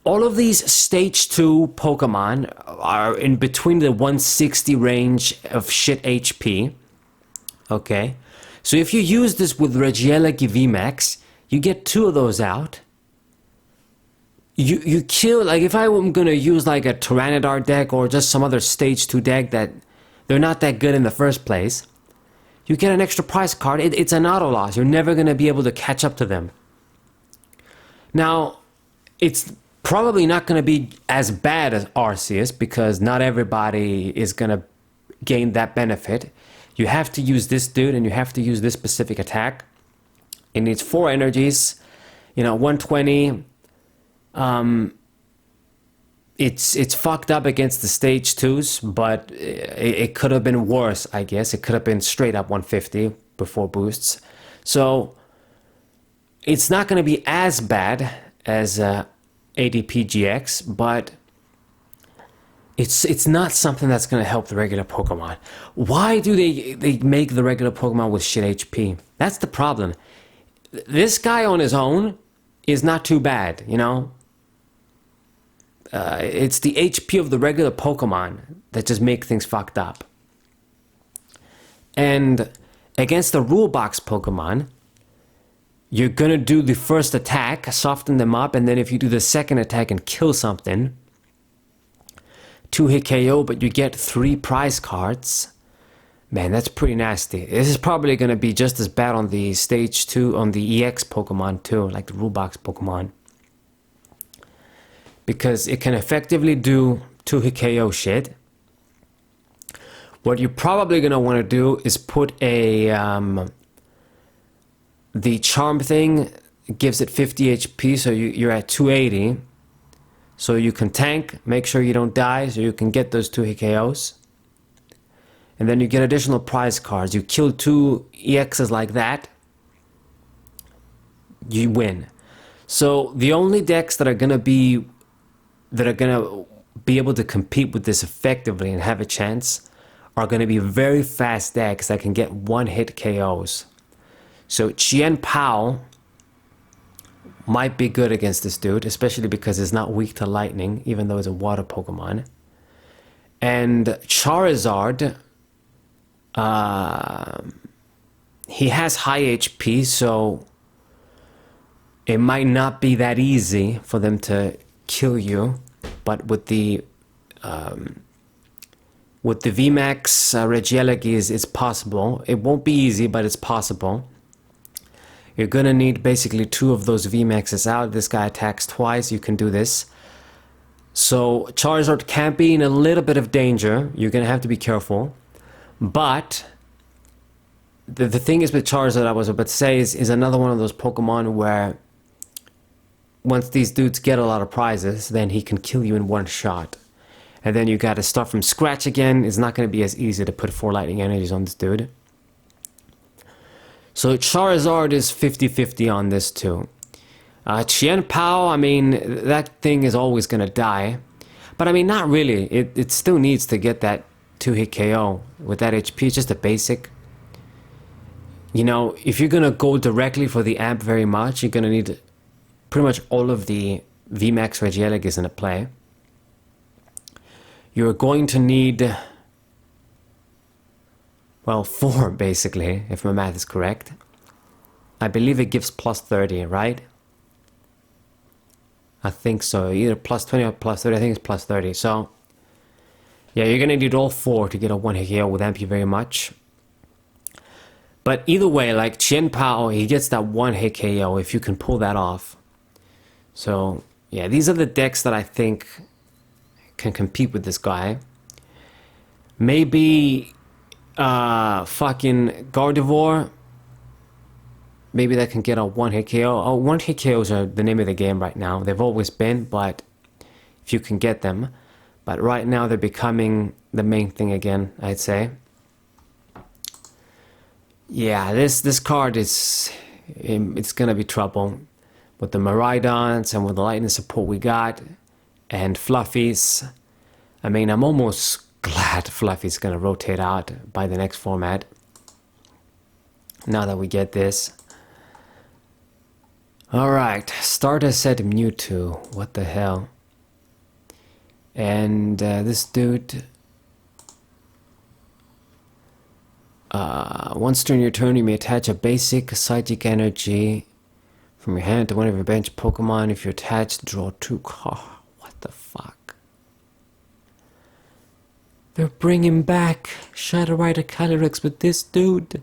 All of these stage 2 Pokemon are in between the 160 range of shit HP. Okay, so if you use this with Regieleki VMAX, you get 2 of those out. You kill, like if I were gonna use like a Tyranitar deck or just some other stage 2 deck that they're not that good in the first place, you get an extra prize card. It's an auto loss. You're never gonna be able to catch up to them. Now, it's probably not gonna be as bad as Arceus because not everybody is gonna gain that benefit. You have to use this dude and you have to use this specific attack. It needs 4 energies, 120. It's fucked up against the stage 2s, but it could have been worse, I guess. It could have been straight up 150 before boosts. So it's not going to be as bad as ADPGX, but it's not something that's going to help the regular Pokemon. Why do they make the regular Pokemon with shit HP? That's the problem. This guy on his own is not too bad, it's the HP of the regular Pokemon that just make things fucked up. And against the rule box Pokemon, you're gonna do the first attack, soften them up, and then if you do the second attack and kill something, 2-hit KO, but you get 3 prize cards. Man, that's pretty nasty. This is probably going to be just as bad on the stage 2, on the EX Pokemon too, like the rule box Pokemon. Because it can effectively do 2-hit KO shit. What you're probably going to want to do is put a... the charm thing gives it 50 HP, so you're at 280. So you can tank, make sure you don't die, so you can get those 2-hit KOs. And then you get additional prize cards. You kill 2 EXs like that, you win. So the only decks that are gonna be able to compete with this effectively and have a chance are gonna be very fast decks that can get 1-hit KOs. So Chien Pao might be good against this dude, especially because it's not weak to lightning, even though it's a water Pokemon. And Charizard, he has high HP, so it might not be that easy for them to kill you. But with the VMAX Regieleki, it's possible. It won't be easy, but it's possible. You're gonna need basically 2 of those VMAXs out. This guy attacks twice, you can do this. So Charizard can be in a little bit of danger. You're gonna have to be careful. But the thing is with Charizard, I was about to say, is another one of those Pokemon where once these dudes get a lot of prizes, then he can kill you in one shot. And then you gotta start from scratch again. It's not gonna be as easy to put 4 lightning energies on this dude. So Charizard is 50-50 on this too. Chien Pao, I mean, that thing is always gonna die. But I mean, not really. It still needs to get that 2-hit KO with that HP. It's just a basic. You know, if you're gonna go directly for the amp very much, you're gonna need pretty much all of the VMAX Regieleki in a play. You're going to need, well, 4 basically, if my math is correct. I believe it gives plus 30, right? I think so, either plus 20 or plus 30, I think it's plus 30. So, yeah, you're gonna need all 4 to get a 1-hit KO with amp you very much. But either way, like Chien Pao, he gets that 1-hit KO if you can pull that off. So, yeah, these are the decks that I think can compete with this guy. Maybe fucking Gardevoir. Maybe that can get a 1-hit KO. Oh, 1-hit KOs are the name of the game right now. They've always been, but if you can get them. But right now they're becoming the main thing again, I'd say. Yeah, this card is, it's gonna be trouble with the Miraidons and with the lightning support we got and Fluffies. I mean, I'm almost glad Fluffy's gonna rotate out by the next format. Now that we get this. Alright, starter set Mewtwo. What the hell? And this dude, once during your turn you may attach a basic psychic energy from your hand to one of your bench Pokemon. If you're attached, draw 2 cards. What the fuck? They're bringing back Shadow Rider Calyrex with this dude.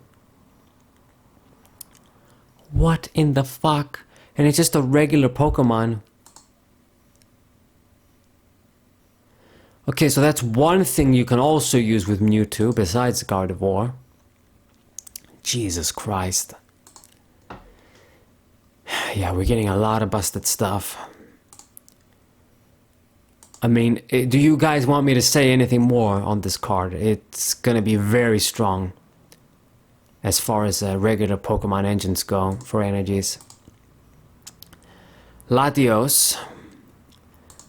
What in the fuck? And it's just a regular Pokemon. Okay, so that's one thing you can also use with Mewtwo besides Gardevoir. Jesus Christ. Yeah, we're getting a lot of busted stuff. I mean, do you guys want me to say anything more on this card? It's gonna be very strong as far as regular Pokemon engines go for energies. Latios.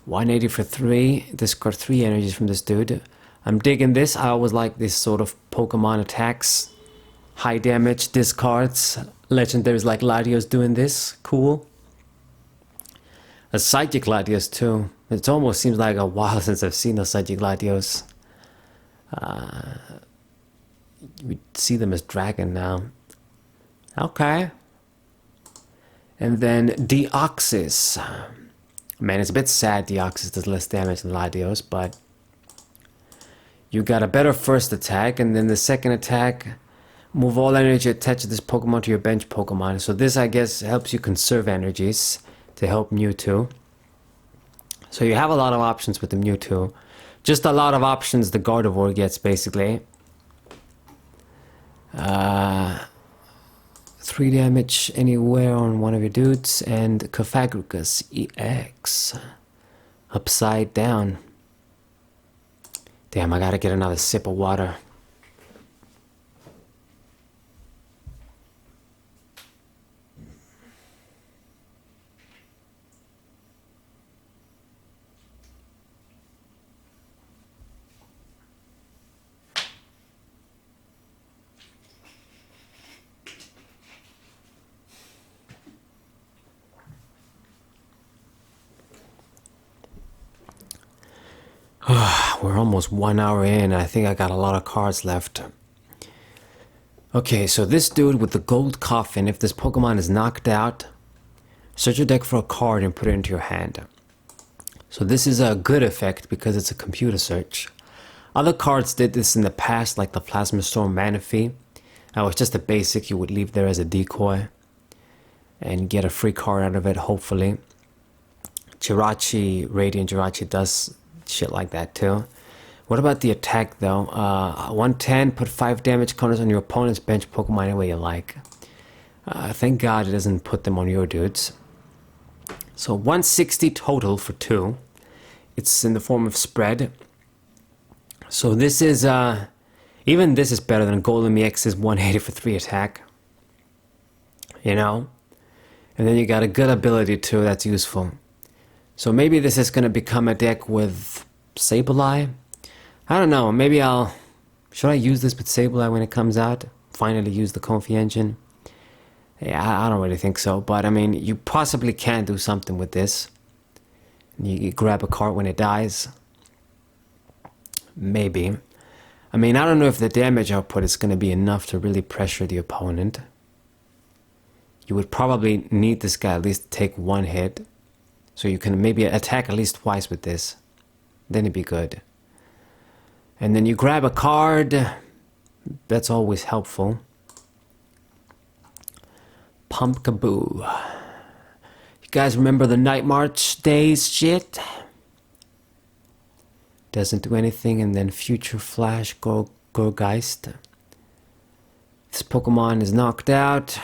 180 for 3. Discard 3 energies from this dude. I'm digging this. I always like this sort of Pokemon attacks. High damage, discards. Legendaries like Latios doing this. Cool. A Psychic Latios too. It almost seems like a while since I've seen a Psychic Latios. We see them as dragon now. Okay. And then Deoxys. Man, it's a bit sad Deoxys does less damage than Latios, but you got a better first attack, and then the second attack, move all energy attached to this Pokemon to your bench Pokemon. So this, I guess, helps you conserve energies to help Mewtwo. So you have a lot of options with the Mewtwo. Just a lot of options the Gardevoir gets, basically. 3 damage anywhere on one of your dudes, and Cofagrigus EX. Upside down. Damn, I gotta get another sip of water. We're almost 1 hour in. I think I got a lot of cards left. Okay, so this dude with the gold coffin, if this Pokemon is knocked out, search your deck for a card and put it into your hand. So this is a good effect because it's a computer search. Other cards did this in the past, like the Plasma Storm Manaphy. That was just a basic you would leave there as a decoy and get a free card out of it, hopefully. Jirachi, Radiant Jirachi does shit like that too. What about the attack though? 110, put 5 damage counters on your opponent's bench Pokemon any way you like. Thank God it doesn't put them on your dudes. So 160 total for 2. It's in the form of spread. So this is, even this is better than Golden EX's 180 for 3 attack. You know? And then you got a good ability too, that's useful. So maybe this is going to become a deck with Sableye. I don't know, maybe should I use this with Sableye when it comes out? Finally use the Confi engine? Yeah, I don't really think so, but I mean, you possibly can do something with this. You grab a card when it dies. Maybe. I mean, I don't know if the damage output is going to be enough to really pressure the opponent. You would probably need this guy at least to take 1 hit. So you can maybe attack at least twice with this. Then it'd be good. And then you grab a card. That's always helpful. Pumpkaboo. You guys remember the Night March days shit? Doesn't do anything, and then Future Flash Gorgeist. This Pokemon is knocked out.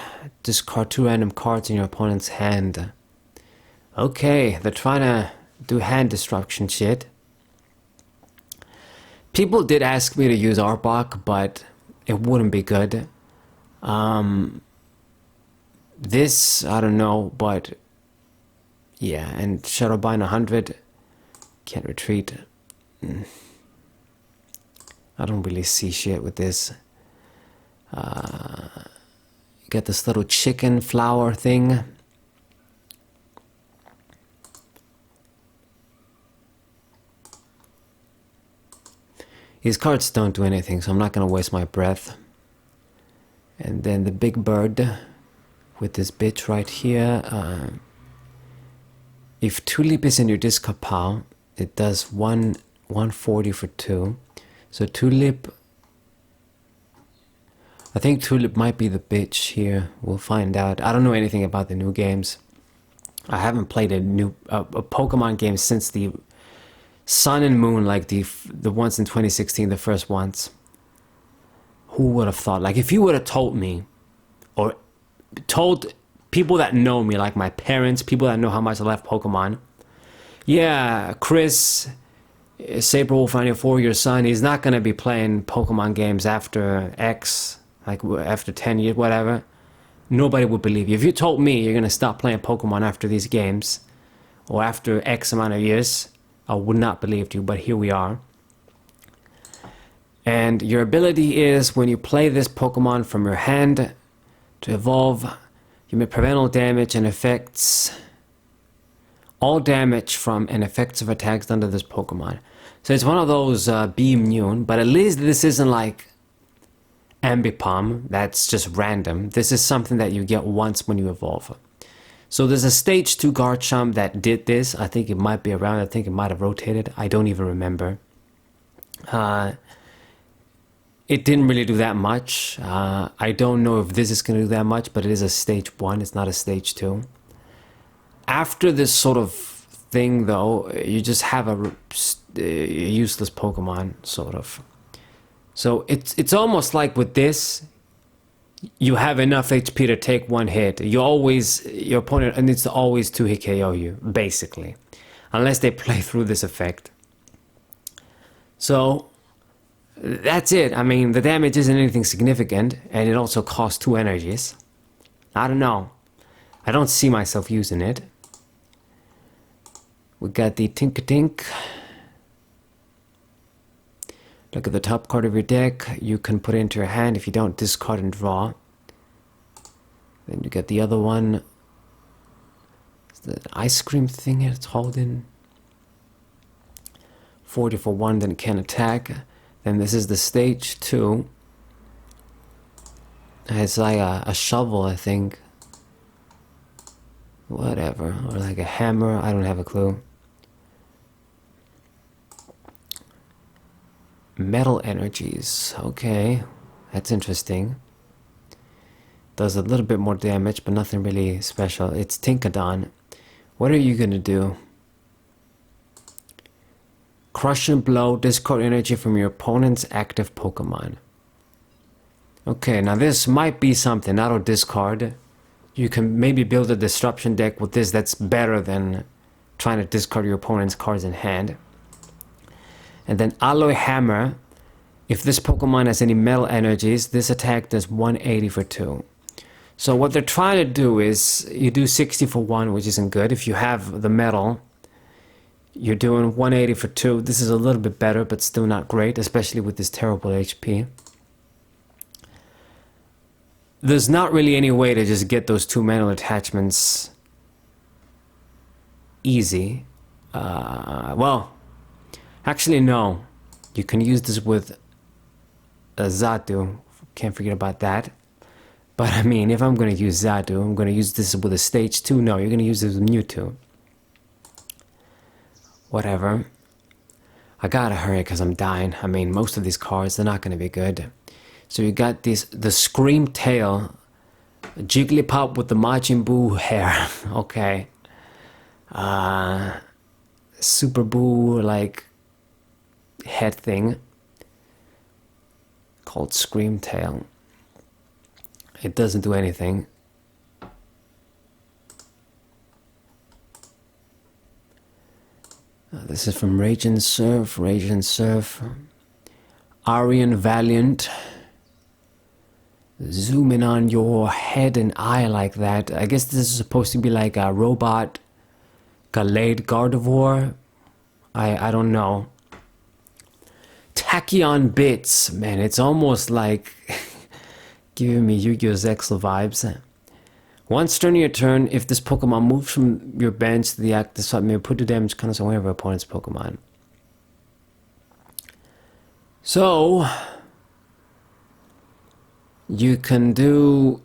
Discard 2 random cards in your opponent's hand. Okay, they're trying to do hand destruction shit. People did ask me to use Arbok, but it wouldn't be good. This, I don't know, but yeah, and Shadowbind 100, can't retreat. I don't really see shit with this. You got this little chicken flower thing. These cards don't do anything, so I'm not going to waste my breath. And then the big bird with this bitch right here. If Tulip is in your discard pile, it does 140 for 2. So Tulip, I think Tulip might be the bitch here. We'll find out. I don't know anything about the new games. I haven't played a Pokemon game since the Sun and Moon, like the ones in 2016, the first ones. Who would have thought? Like, if you would have told me, or told people that know me, like my parents, people that know how much I love Pokemon, yeah, Chris, Saberwolf 94, your son, he's not going to be playing Pokemon games after X, like after 10 years, whatever. Nobody would believe you. If you told me you're going to stop playing Pokemon after these games, or after X amount of years, I would not believe you, but here we are. And your ability is, when you play this Pokemon from your hand to evolve, you may prevent all damage and effects, all damage from and effects of attacks done to this Pokemon. So it's one of those be immune, but at least this isn't like Ambipom, that's just random. This is something that you get once when you evolve. So there's a stage 2 Garchomp that did this. I think it might be around. I think it might have rotated. I don't even remember. it didn't really do that much. I don't know if this is going to do that much, but it is a stage 1. It's not a stage 2. After this sort of thing, though, you just have a useless Pokemon, sort of. So it's almost like with this, you have enough HP to take one hit. Your opponent needs to always 2-hit KO you, basically. Unless they play through this effect. So, that's it. I mean, the damage isn't anything significant, and it also costs 2 energies. I don't know. I don't see myself using it. We got the Tink-a-Tink. Look at the top card of your deck. You can put it into your hand. If you don't, discard and draw. Then you get the other one. It's the ice cream thing it's holding. 40 for 1, then it can attack. Then this is the stage 2. It's like a shovel, I think. Whatever. Or like a hammer. I don't have a clue. Metal energies. Okay. That's interesting. Does a little bit more damage, but nothing really special. It's Tinkadon. What are you gonna do? Crush and blow. Discard energy from your opponent's active Pokemon. Okay, now this might be something. Auto discard. You can maybe build a disruption deck with this that's better than trying to discard your opponent's cards in hand. And then Alloy Hammer. If this Pokemon has any metal energies, this attack does 180 for 2. So what they're trying to do is, you do 60 for 1, which isn't good. If you have the metal, you're doing 180 for 2. This is a little bit better, but still not great, especially with this terrible HP. There's not really any way to just get those 2 metal attachments easy. Well, actually no. You can use this with Zatu. Can't forget about that. But I mean, if I'm going to use Zatu, I'm going to use this with a stage 2. No, you're going to use this with Mewtwo. Whatever. I gotta hurry because I'm dying. I mean, most of these cards, they're not going to be good. So you got the Scream Tail, Jigglypuff with the Majin Buu hair. Okay. Super Buu, like, head thing. Called Scream Tail. It doesn't do anything. This is from Rage and Surf. Arian Valiant. Zoom in on your head and eye like that. I guess this is supposed to be like a robot Gallade Gardevoir. I don't know. Tachyon Bits. Man, it's almost like giving me Yu-Gi-Oh! Zexal vibes. Once during your turn, if this Pokemon moves from your bench to the active side, may put the damage counter on one of your opponent's Pokemon. So, you can do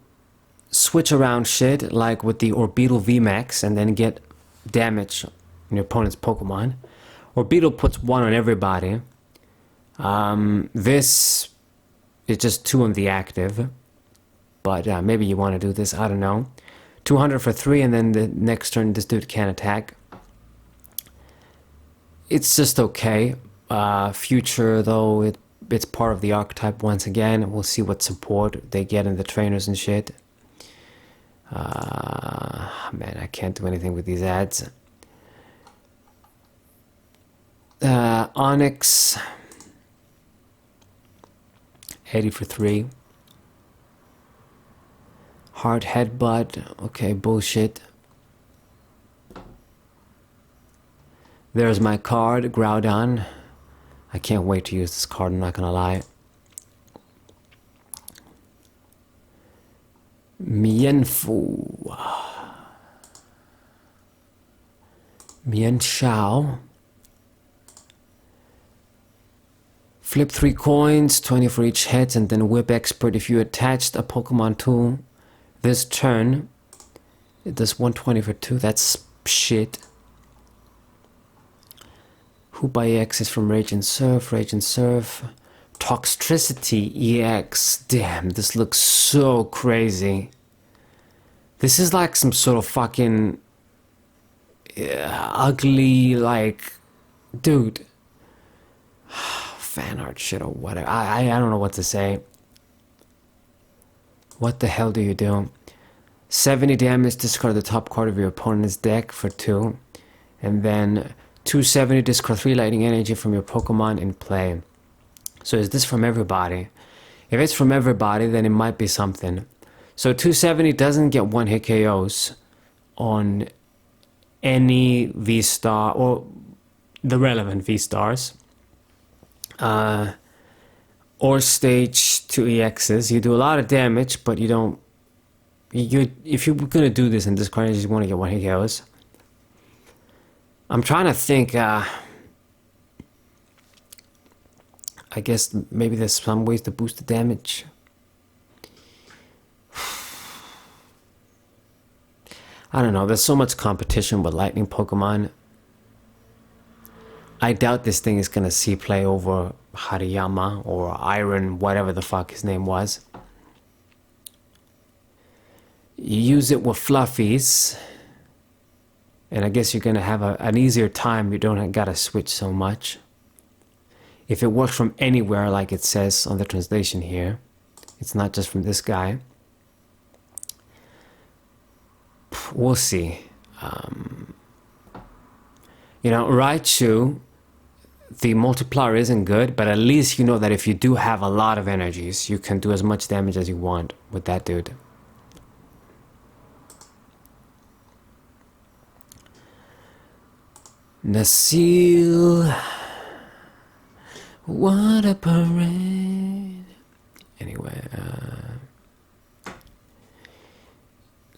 switch around shit, like with the Orbeetle VMAX, and then get damage on your opponent's Pokemon. Orbeetle puts 1 on everybody. This is just 2 on the active. But maybe you want to do this, I don't know. 200 for 3, and then the next turn this dude can attack. It's just okay. Future, though, it's part of the archetype once again. We'll see what support they get in the trainers and shit. Man, I can't do anything with these ads. Onyx. 80 for 3. Hard Headbutt. Okay, bullshit. There's my card, Groudon. I can't wait to use this card, I'm not gonna lie. Mienfoo. Mienshao. Flip 3 coins, 20 for each hit, and then Whip Expert. If you attached a Pokemon to this turn, it does 120 for 2. That's shit. Hoopa EX is from Rage and Surf. Toxtricity EX. Damn, this looks so crazy. This is like some sort of fucking ugly, like, dude. Fan art shit or whatever. I don't know what to say. What the hell do you do? 70 damage, discard the top card of your opponent's deck for 2. And then 270, discard 3 lightning energy from your Pokemon in play. So is this from everybody? If it's from everybody, then it might be something. So 270 doesn't get 1-hit KOs on any V-Star or the relevant V-Stars. Or stage 2 EXs. You do a lot of damage, but you don't... if you're gonna do this in this card, you just want to get 1-hit KOs. I'm trying to think... I guess maybe there's some ways to boost the damage. I don't know, there's so much competition with lightning Pokemon. I doubt this thing is gonna see play over Hariyama or Iron, whatever the fuck his name was. You use it with Fluffies, and I guess you're gonna have an easier time. You don't gotta switch so much. If it works from anywhere, like it says on the translation here, it's not just from this guy. We'll see. You know, Raichu, the multiplier isn't good, but at least you know that if you do have a lot of energies, you can do as much damage as you want with that dude. Nasil, what a parade. Anyway,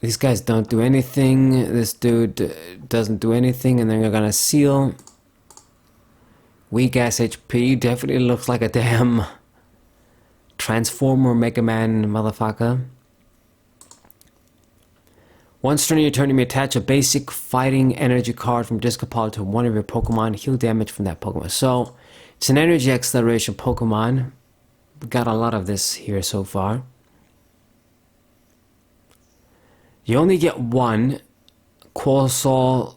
these guys don't do anything. This dude doesn't do anything, and then you're gonna seal. Weak ass HP, definitely looks like a damn Transformer Mega Man motherfucker. Once during your turn, you may attach a basic fighting energy card from discard pile to one of your Pokemon. Heal damage from that Pokemon. So, it's an energy acceleration Pokemon. We got a lot of this here so far. You only get one. Qualossal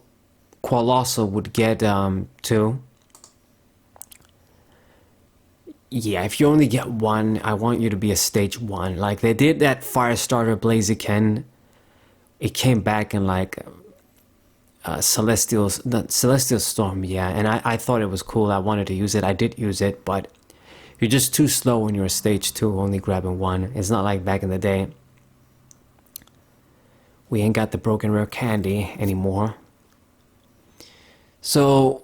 would get 2. Yeah, if you only get one, I want you to be a stage 1. Like they did that Firestarter Blaziken. It came back in like Celestial Storm, yeah, and I thought it was cool. I wanted to use it. I did use it, but you're just too slow when you're a stage 2, only grabbing 1. It's not like back in the day. We ain't got the broken rare candy anymore. So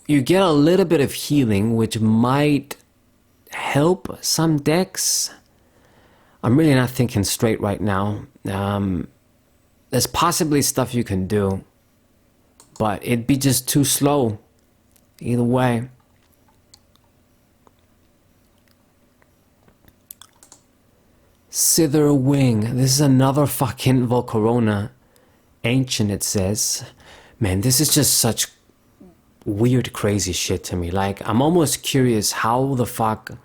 you get a little bit of healing, which might help some decks. I'm really not thinking straight right now. There's possibly stuff you can do, but it'd be just too slow either way. Sither Wing. This is another fucking Volcarona. Ancient, it says. Man, this is just such weird, crazy shit to me. Like, I'm almost curious how the fuck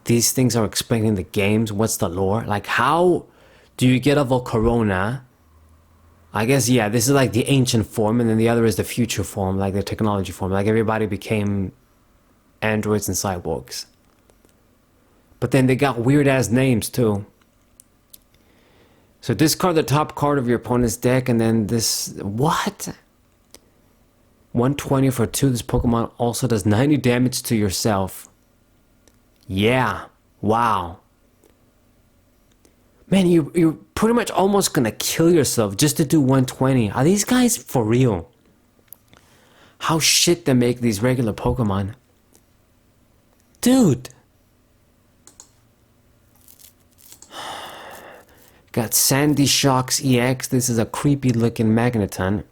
these things are explaining the games. What's the lore? Like, how do you get a Volcarona? I guess, yeah, this is like the ancient form, and then the other is the future form, like the technology form. Like, everybody became androids and cyborgs. But then they got weird-ass names, too. So discard the top card of your opponent's deck, and then this... What? 120 for 2. This Pokemon also does 90 damage to yourself. Yeah. Wow. Man, you're pretty much almost gonna kill yourself just to do 120. Are these guys for real? How shit they make these regular Pokemon. Dude. Got Sandy Shocks EX. This is a creepy looking Magneton.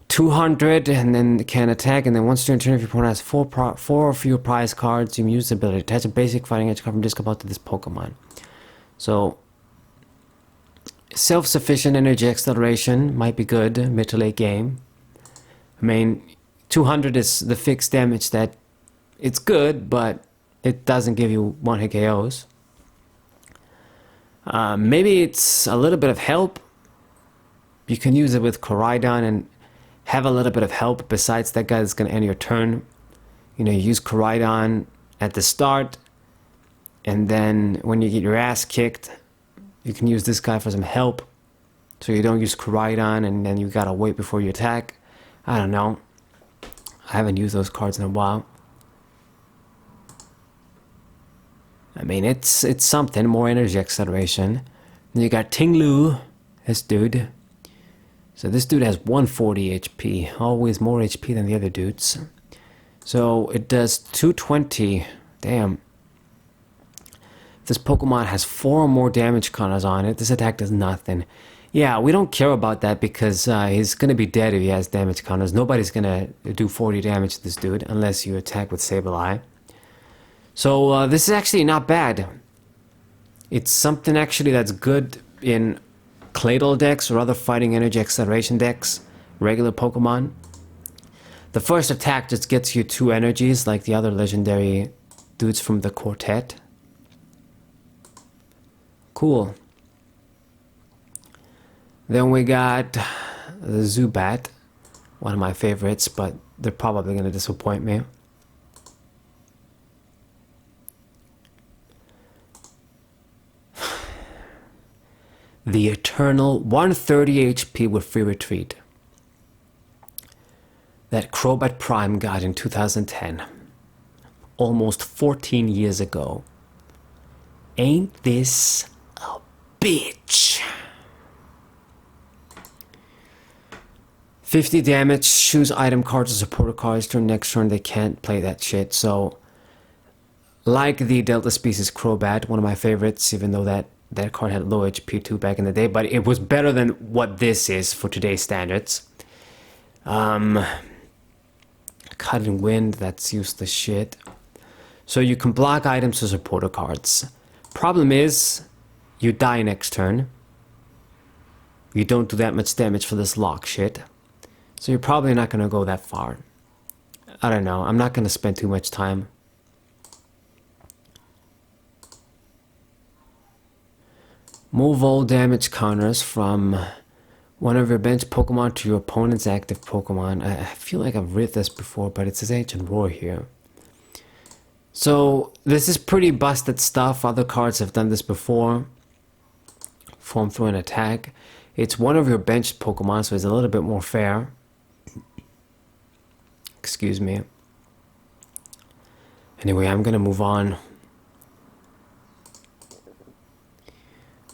200, and then can attack, and then once during turn, if your opponent has 4 or fewer prize cards, you can use the ability to attach a basic fighting edge card from discard pile to this Pokemon. So, self-sufficient energy acceleration might be good mid to late game. I mean, 200 is the fixed damage that It's good, but it doesn't give you one-hit KOs. Maybe it's a little bit of help. You can use it with Koraidon and have a little bit of help besides that guy that's going to end your turn. You know, you use Koraidon at the start, and then when you get your ass kicked, you can use this guy for some help. So you don't use Koraidon, and then you gotta wait before you attack. I don't know. I haven't used those cards in a while. I mean, it's something. More energy acceleration. Then you got Tinglu, this dude. So this dude has 140 HP. Always more HP than the other dudes. So it does 220. Damn. This Pokemon has 4 or more damage counters on it. This attack does nothing. Yeah, we don't care about that because he's going to be dead if he has damage counters. Nobody's going to do 40 damage to this dude unless you attack with Sableye. So this is actually not bad. It's something actually that's good in Claydol decks or other fighting energy acceleration decks, regular Pokemon. The first attack just gets you 2 energies like the other legendary dudes from the quartet. Cool. Then we got the Zubat, one of my favorites, but they're probably going to disappoint me. The Eternal, 130 HP with free retreat. That Crobat Prime got in 2010. Almost 14 years ago. Ain't this a bitch? 50 damage, choose item cards or supporter cards. Turn next turn, they can't play that shit. So, like the Delta Species Crobat, one of my favorites, even though that card had low HP too back in the day, but it was better than what this is for today's standards. Cutting Wind, that's useless shit. So you can block items or supporter cards. Problem is, you die next turn. You don't do that much damage for this lock shit. So you're probably not going to go that far. I don't know, I'm not going to spend too much time. Move all damage counters from one of your bench Pokemon to your opponent's active Pokemon. I feel like I've read this before, but it says Ancient Roar here. So this is pretty busted stuff. Other cards have done this before. Form through an attack. It's one of your bench Pokemon, so it's a little bit more fair. Excuse me. Anyway, I'm gonna move on.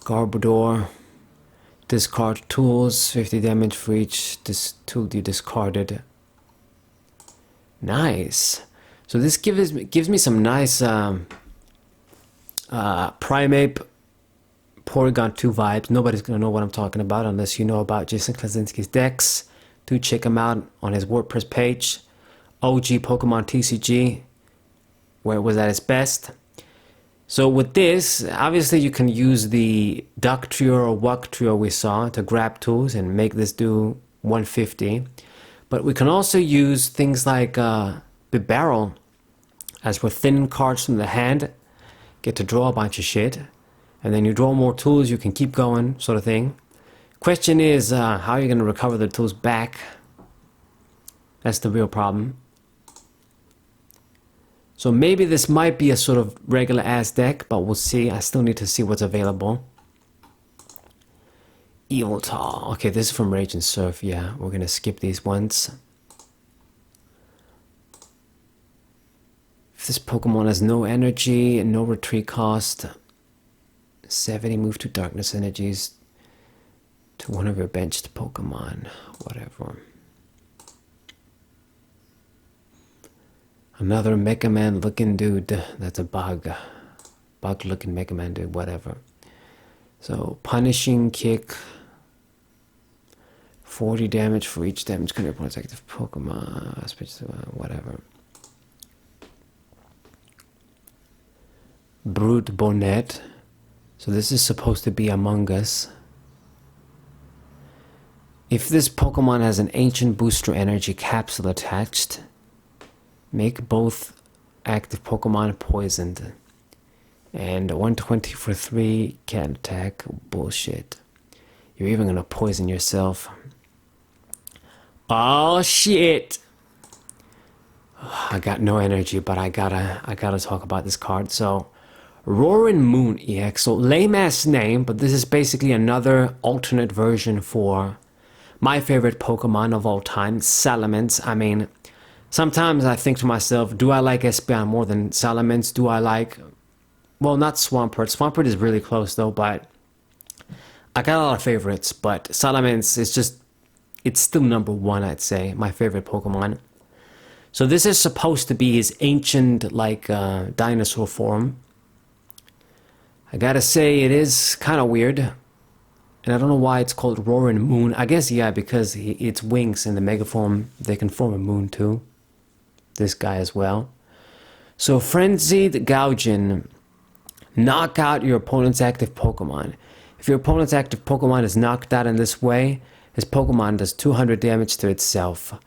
Garbodor. Discard tools, 50 damage for each tool you discarded. Nice. So this gives me some nice Primeape Porygon 2 vibes. Nobody's gonna know what I'm talking about unless you know about Jason Klasinski's decks. Do check him out on his WordPress page. OG Pokemon TCG, where it was at its best. So with this, obviously you can use the Duck Trio or Wuck Trio we saw to grab tools and make this do 150. But we can also use things like the Barrel, as we're thinning cards from the hand, get to draw a bunch of shit, and then you draw more tools, you can keep going, sort of thing. Question is, how are you going to recover the tools back? That's the real problem. So maybe this might be a sort of regular ass deck, but we'll see. I still need to see what's available. Evoltal. Okay, this is from Rage and Surf. Yeah, we're gonna skip these ones. If this Pokemon has no energy and no retreat cost, 70 move to darkness energies to one of your benched Pokemon. Whatever. Another Mega Man looking dude. That's a bug. Bug looking Mega Man dude, whatever. So, Punishing Kick. 40 damage for each damage can opponent's active Pokemon. Whatever. Brute Bonnet. So this is supposed to be Among Us. If this Pokemon has an Ancient Booster Energy capsule attached, make both active Pokemon poisoned. And 120 for 3, can't attack. Bullshit. You're even gonna poison yourself. Oh shit! I got no energy, but I gotta talk about this card. So, Roaring Moon EX. So, lame ass name, but this is basically another alternate version for my favorite Pokemon of all time, Salamence. I mean, sometimes I think to myself, do I like Espeon more than Salamence? Do I like... Well, not Swampert. Swampert is really close though, but I got a lot of favorites, but Salamence is just... It's still number one, I'd say, my favorite Pokemon. So this is supposed to be his ancient, like, dinosaur form. I gotta say, it is kind of weird. And I don't know why it's called Roaring Moon. I guess, yeah, because its wings in the Mega form, they can form a moon too. This guy as well. So, Frenzied Gouging. Knock out your opponent's active Pokemon. If your opponent's active Pokemon is knocked out in this way, his Pokemon does 200 damage to itself.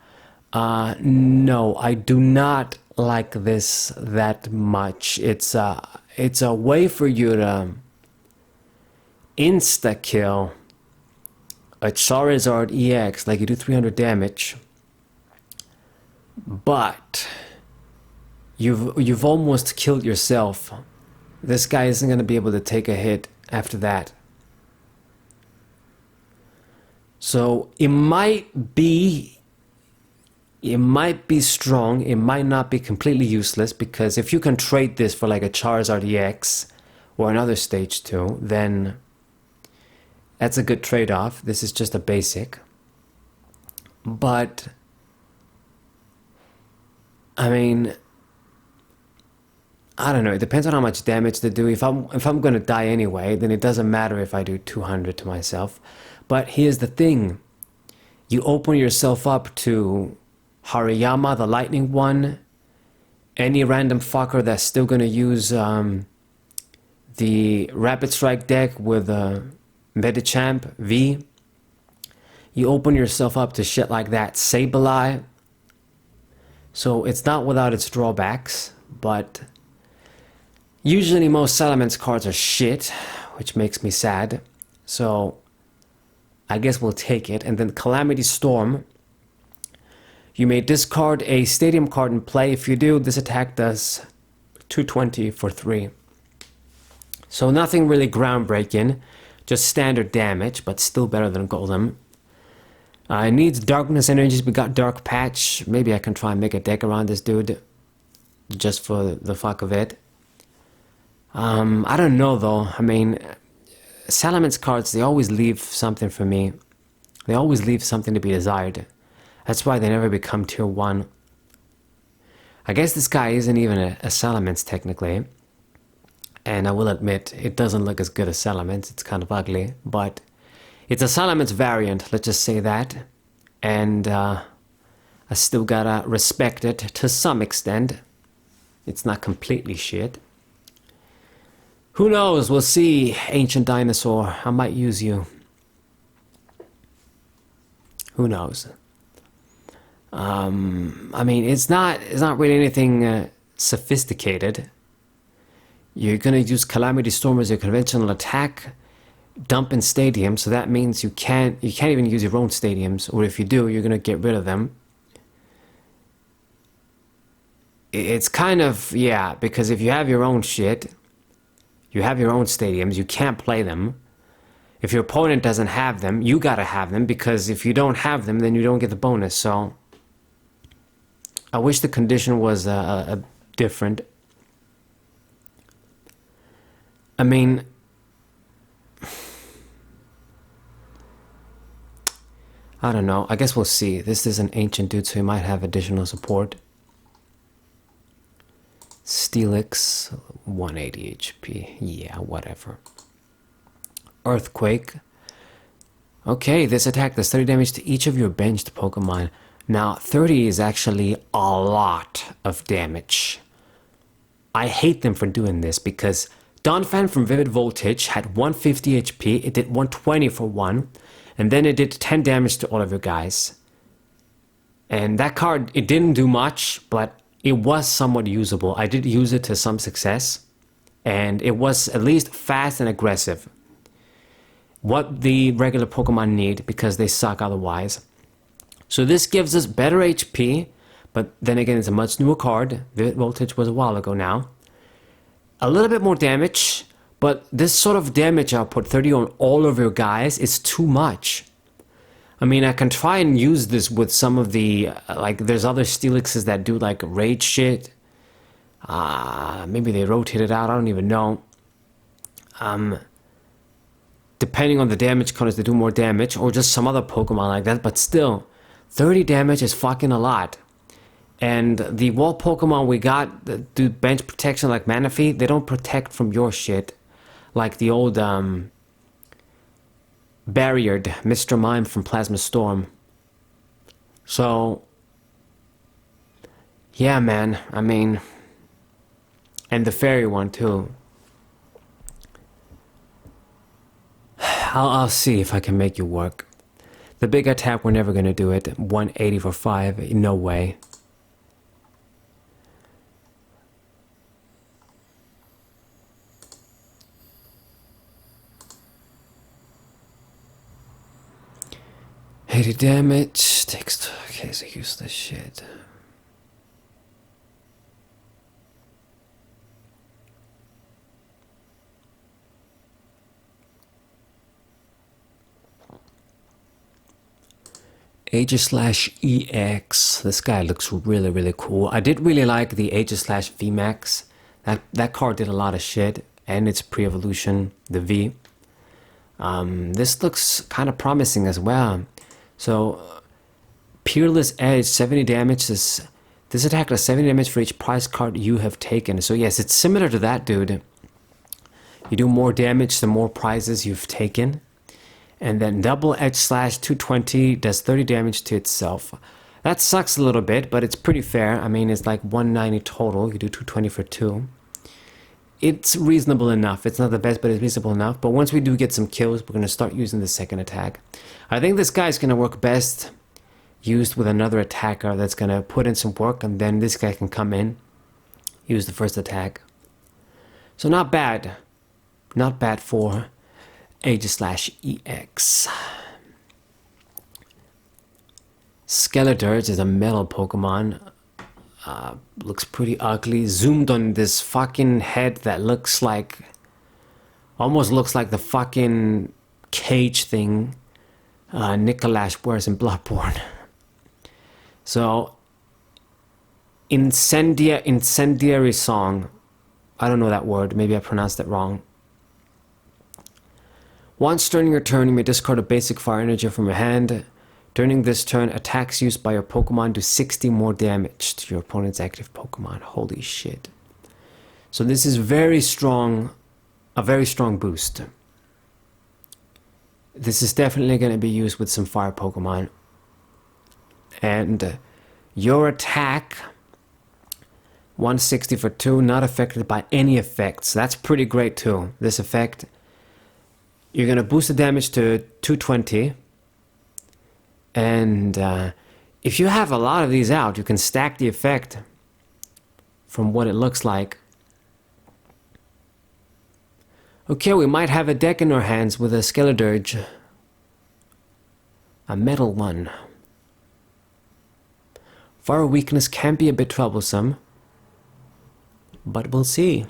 No, I do not like this that much. It's a way for you to insta-kill a Charizard EX, like you do 300 damage, but you've almost killed yourself. This guy isn't going to be able to take a hit after that. So it might be strong, it might not be completely useless, because if you can trade this for like a Charizard EX or another Stage 2, then that's a good trade-off. This is just a basic. But, I mean, I don't know, it depends on how much damage they do. If I'm gonna die anyway, then it doesn't matter if I do 200 to myself. But here's the thing. You open yourself up to Hariyama, the lightning one, any random fucker that's still gonna use the Rapid Strike deck with Medicham V. You open yourself up to shit like that. Sableye. So it's not without its drawbacks, but usually most Salamence cards are shit, which makes me sad. So I guess we'll take it. And then Calamity Storm. You may discard a stadium card in play. If you do, this attack does 220 for 3. So nothing really groundbreaking, just standard damage, but still better than Golem. It needs Darkness Energies. We got Dark Patch. Maybe I can try and make a deck around this dude, just for the fuck of it. I don't know though. I mean, Salamence cards, they always leave something for me. They always leave something to be desired. That's why they never become tier 1. I guess this guy isn't even a Salamence technically. And I will admit, it doesn't look as good as Salamence. It's kind of ugly, but it's a Salamence variant, let's just say that. And I still gotta respect it to some extent. It's not completely shit. Who knows? We'll see, Ancient Dinosaur. I might use you. Who knows? I mean, it's not really anything sophisticated. You're gonna use Calamity Storm as your conventional attack, dump in stadium, so that means you can't even use your own stadiums, or if you do, you're gonna get rid of them. It's kind of, yeah, because if you have your own shit, you have your own stadiums, you can't play them. If your opponent doesn't have them, you gotta have them, because if you don't have them, then you don't get the bonus. So I wish the condition was different. I mean, I don't know. I guess we'll see. This is an ancient dude, so he might have additional support. Steelix, 180 HP. Yeah, whatever. Earthquake. Okay, this attack does 30 damage to each of your benched Pokemon. Now, 30 is actually a lot of damage. I hate them for doing this because Donphan from Vivid Voltage had 150 HP, it did 120 for 1, and then it did 10 damage to all of your guys. And that card, it didn't do much, but it was somewhat usable. I did use it to some success, and it was at least fast and aggressive. What the regular Pokemon need, because they suck otherwise. So this gives us better HP, but then again, it's a much newer card. The Voltage was a while ago now. A little bit more damage, but this sort of damage output, 30 on all of your guys, is too much. I mean, I can try and use this with some of the, like, there's other Steelixes that do, like, rage shit. Maybe they rotate it out, I don't even know. Depending on the damage counters, they do more damage, or just some other Pokemon like that, but still, 30 damage is fucking a lot. And the wall Pokemon we got that do bench protection like Manaphy, they don't protect from your shit. Like the old, barriered Mr. Mime from Plasma Storm. So, yeah, man, I mean, and the fairy one too. I'll see if I can make you work. The big attack, we're never gonna do it. 180 for 5, no way. Damage takes. Okay, so useless shit. Aegislash-EX. This guy looks really, really cool. I did really like the Aegislash-VMAX. That card did a lot of shit, and its pre-evolution, the V. This looks kind of promising as well. So, Peerless Edge, 70 damage. This attack does 70 damage for each prize card you have taken. So yes, it's similar to that, dude. You do more damage the more prizes you've taken. And then Double Edge Slash 220 does 30 damage to itself. That sucks a little bit, but it's pretty fair. I mean, it's like 190 total. You do 220 for 2. It's reasonable enough. It's not the best, but it's reasonable enough. But once we do get some kills, we're going to start using the second attack. I think this guy's going to work best used with another attacker that's going to put in some work, and then this guy can come in, use the first attack. So not bad. Not bad for Aegislash-EX. Skeledirge is a metal Pokemon. Looks pretty ugly. Zoomed on this fucking head that looks like... almost looks like the fucking cage thing Nickolash wears in Bloodborne. So, incendiary song. I don't know that word. Maybe I pronounced it wrong. Once during your turn, you may discard a basic fire energy from your hand. During this turn, attacks used by your Pokemon do 60 more damage to your opponent's active Pokemon. Holy shit. So this is very strong, a very strong boost. This is definitely going to be used with some fire Pokemon. And your attack, 160 for 2, not affected by any effects. That's pretty great too. This effect, you're going to boost the damage to 220. And if you have a lot of these out, you can stack the effect from what it looks like. Okay, we might have a deck in our hands with a Skeledirge. A metal one. Fire weakness can be a bit troublesome. But we'll see.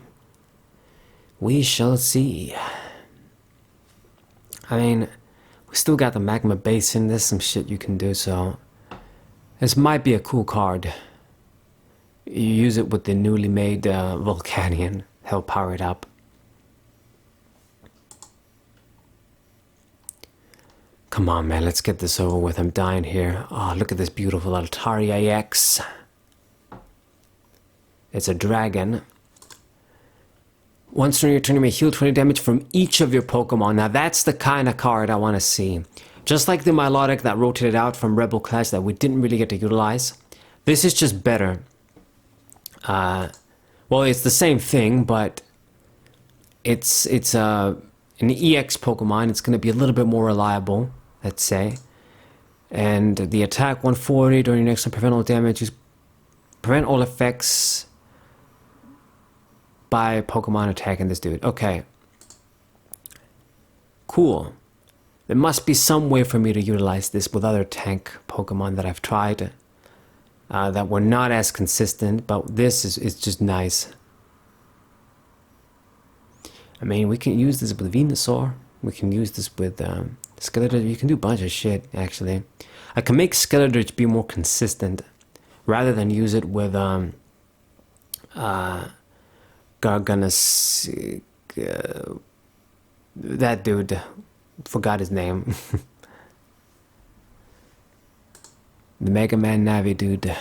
We shall see. I mean, we still got the Magma Basin. There's some shit you can do, so... this might be a cool card. You use it with the newly made Volcanion. He'll power it up. Come on, man, let's get this over with. I'm dying here. Oh, look at this beautiful Altaria X. It's a dragon. Once during your turn, you may heal 20 damage from each of your Pokemon. Now, that's the kind of card I want to see. Just like the Milotic that rotated out from Rebel Clash that we didn't really get to utilize. This is just better. Well, it's the same thing, but it's an EX Pokemon. It's going to be a little bit more reliable, let's say. And the attack 140 during your next turn, prevent all damage. Prevent all effects by Pokemon attacking this dude. Okay. Cool. There must be some way for me to utilize this with other tank Pokemon that I've tried that were not as consistent, but this is just nice. I mean, we can use this with Venusaur. We can use this with Skeletor. You can do a bunch of shit, actually. I can make Skeletor be more consistent rather than use it with Garganus... that dude. Forgot his name. The Mega Man Navi dude.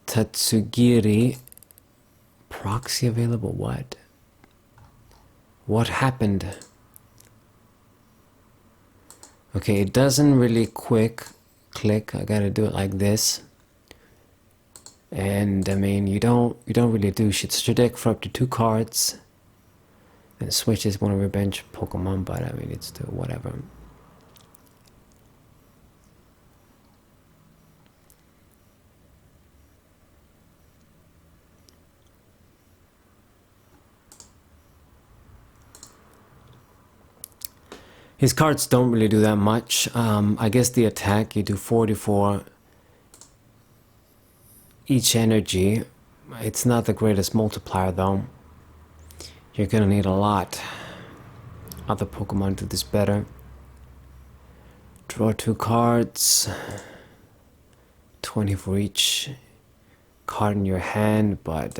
Tatsugiri. Proxy available? What? What happened? Okay, it doesn't really click. I gotta do it like this. And I mean, you don't really do shit. It's your deck for up to 2 cards. And Switch is one of your bench Pokemon, but I mean, it's still whatever. His cards don't really do that much. I guess the attack, you do 44 each energy. It's not the greatest multiplier though. You're gonna need a lot. Other Pokemon do this better. Draw 2 cards. 20 for each card in your hand, but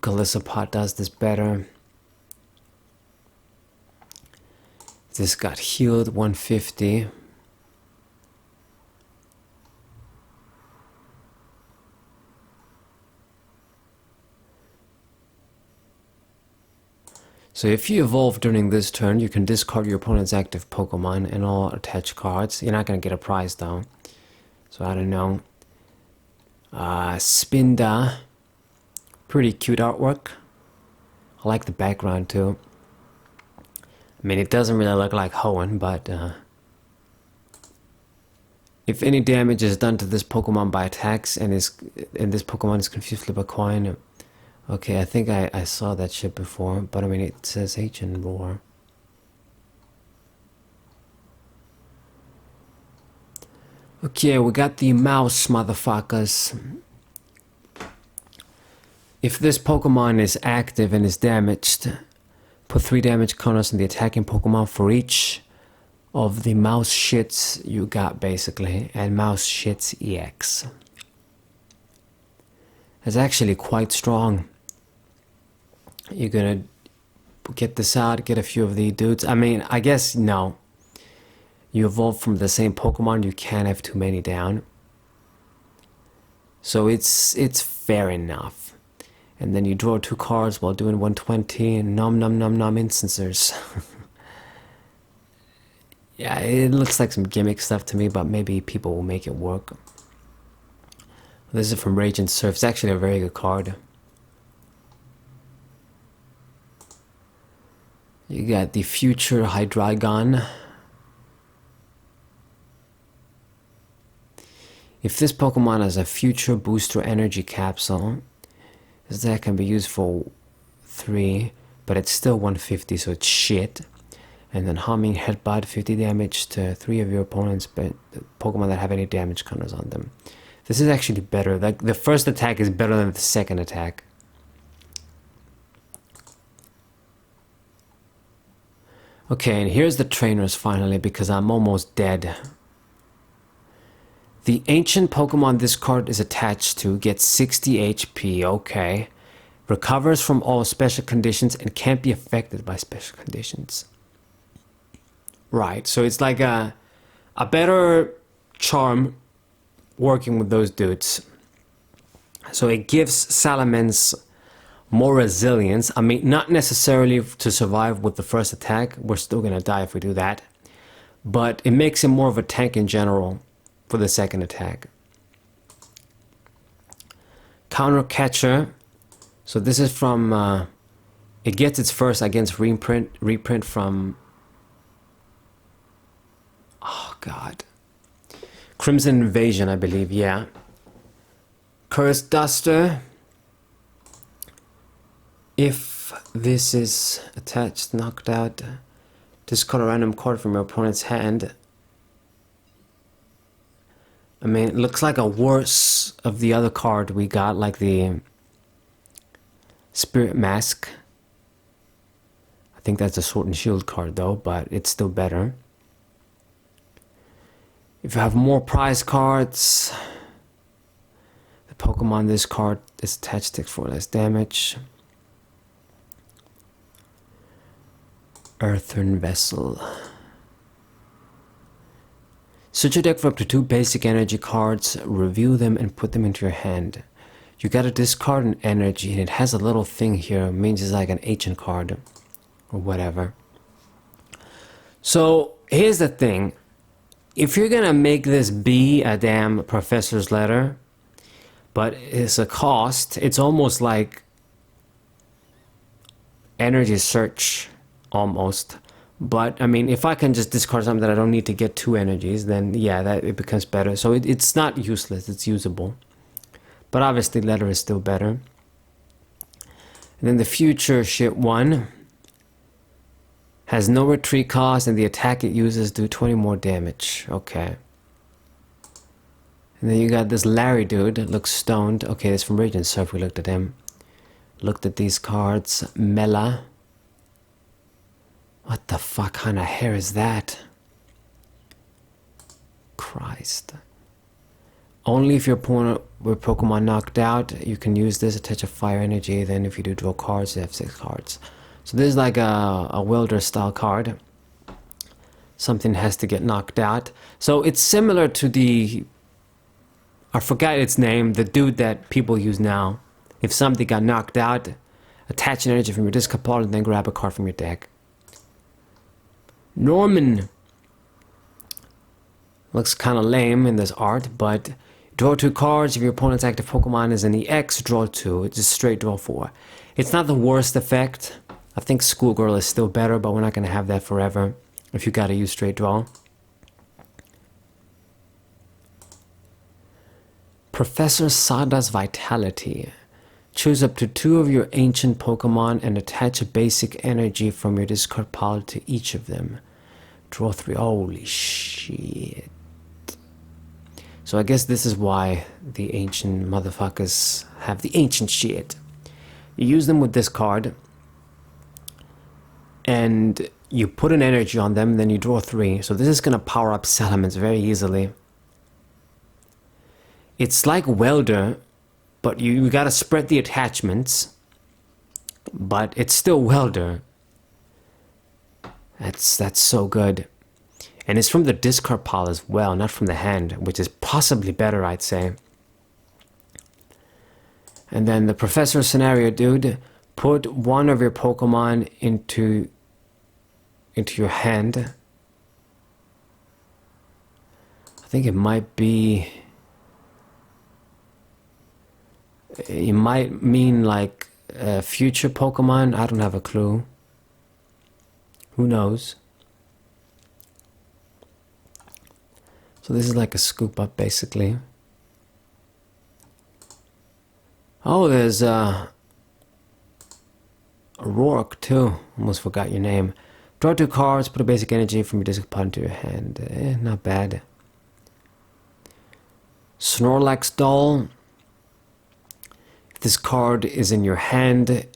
Galissapod does this better. This got healed 150. So if you evolve during this turn, you can discard your opponent's active Pokemon and all attached cards. You're not going to get a prize though. So I don't know. Spinda. Pretty cute artwork. I like the background too. I mean, it doesn't really look like Hoenn, but if any damage is done to this Pokemon by attacks and this Pokemon is confused, flip a coin. Okay, I think I saw that shit before, but I mean, it says H and Roar. Okay, we got the mouse, motherfuckers. If this Pokemon is active and is damaged, put 3 damage counters on the attacking Pokemon for each of the mouse shits you got, basically, and mouse shits EX. That's actually quite strong. You're gonna get this out, get a few of the dudes. I mean, I guess no. You evolve from the same Pokemon, you can't have too many down. So it's fair enough. And then you draw 2 cards while doing 120 and nom instancers. Yeah, it looks like some gimmick stuff to me, but maybe people will make it work. This is from Rage and Surf. It's actually a very good card. You got the Future Hydreigon. If this Pokemon has a Future Booster Energy Capsule, this deck can be used for 3, but it's still 150, so it's shit. And then Humming Headbutt, 50 damage to 3 of your opponents, but Pokemon that have any damage counters on them. This is actually better. Like, the first attack is better than the second attack. Okay, and here's the trainers finally, because I'm almost dead. The ancient Pokemon this card is attached to gets 60 HP, okay. Recovers from all special conditions and can't be affected by special conditions. Right, so it's like a better charm working with those dudes. So it gives Salamence more resilience. I mean, not necessarily to survive with the first attack. We're still gonna die if we do that. But it makes him more of a tank in general for the second attack. Counter Catcher. So this is from... it gets its first against reprint from... Oh God. Crimson Invasion, I believe, yeah. Curse Duster. If this is attached, knocked out, discard a random card from your opponent's hand. I mean, it looks like a worse of the other card we got, like the Spirit Mask. I think that's a Sword and Shield card though, but it's still better. If you have more prize cards, the Pokemon this card is attached takes 4 less damage. Earthen Vessel. Search your deck for up to 2 basic energy cards, review them and put them into your hand. You gotta discard an energy and it has a little thing here, it means it's like an ancient card or whatever. So here's the thing, if you're gonna make this be a damn professor's letter, but it's a cost, it's almost like energy search, almost. But I mean, if I can just discard something that I don't need to get 2 energies, then yeah, that it becomes better. So it's not useless, it's usable. But obviously letter is still better. And then the future shit one has no retreat cost and the attack it uses do 20 more damage. Okay. And then you got this Larry dude, looks stoned. Okay, that's from Radiant Surf, we looked at him. Looked at these cards. Mela. What the fuck kind of hair is that? Christ. Only if your opponent with Pokemon knocked out, you can use this, attach a fire energy, then if you do draw cards, you have 6 cards. So this is like a welder style card. Something has to get knocked out. So it's similar to the, I forgot its name, the dude that people use now. If something got knocked out, attach an energy from your discard pile and then grab a card from your deck. Norman looks kind of lame in this art, but draw 2 cards. If your opponent's active Pokemon is an EX, draw 2. It's just straight draw 4. It's not the worst effect. I think Schoolgirl is still better, but we're not going to have that forever if you got to use straight draw. Professor Sada's Vitality. Choose up to 2 of your ancient Pokemon and attach a basic energy from your discard pile to each of them. Draw 3. Holy shit. So I guess this is why the ancient motherfuckers have the ancient shit. You use them with this card. And you put an energy on them, then you draw 3. So this is going to power up Salamence very easily. It's like Welder, but you gotta spread the attachments. But it's still Welder. That's so good. And it's from the discard pile as well, not from the hand, which is possibly better, I'd say. And then the Professor scenario, dude. Put 1 of your Pokemon into your hand. I think it might be... It might mean like future Pokemon. I don't have a clue. Who knows? So this is like a scoop up basically. Oh, there's a Rourke too. Almost forgot your name. Draw 2 cards, put a basic energy from your discard pile into your hand. Not bad. Snorlax Doll. This card is in your hand.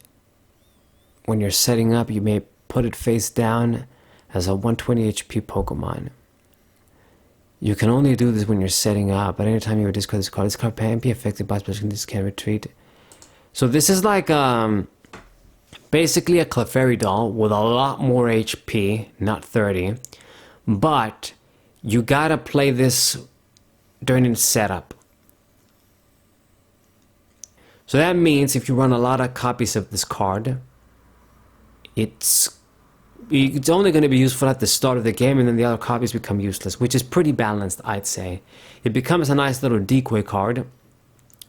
When you're setting up, you may put it face down as a 120 HP Pokemon. You can only do this when you're setting up, but anytime you discard this card can be affected by special conditions, can retreat. So this is like basically a Clefairy doll with a lot more HP, not 30. But you gotta play this during its setup. So that means if you run a lot of copies of this card, it's only going to be useful at the start of the game, and then the other copies become useless, which is pretty balanced, I'd say. It becomes a nice little decoy card,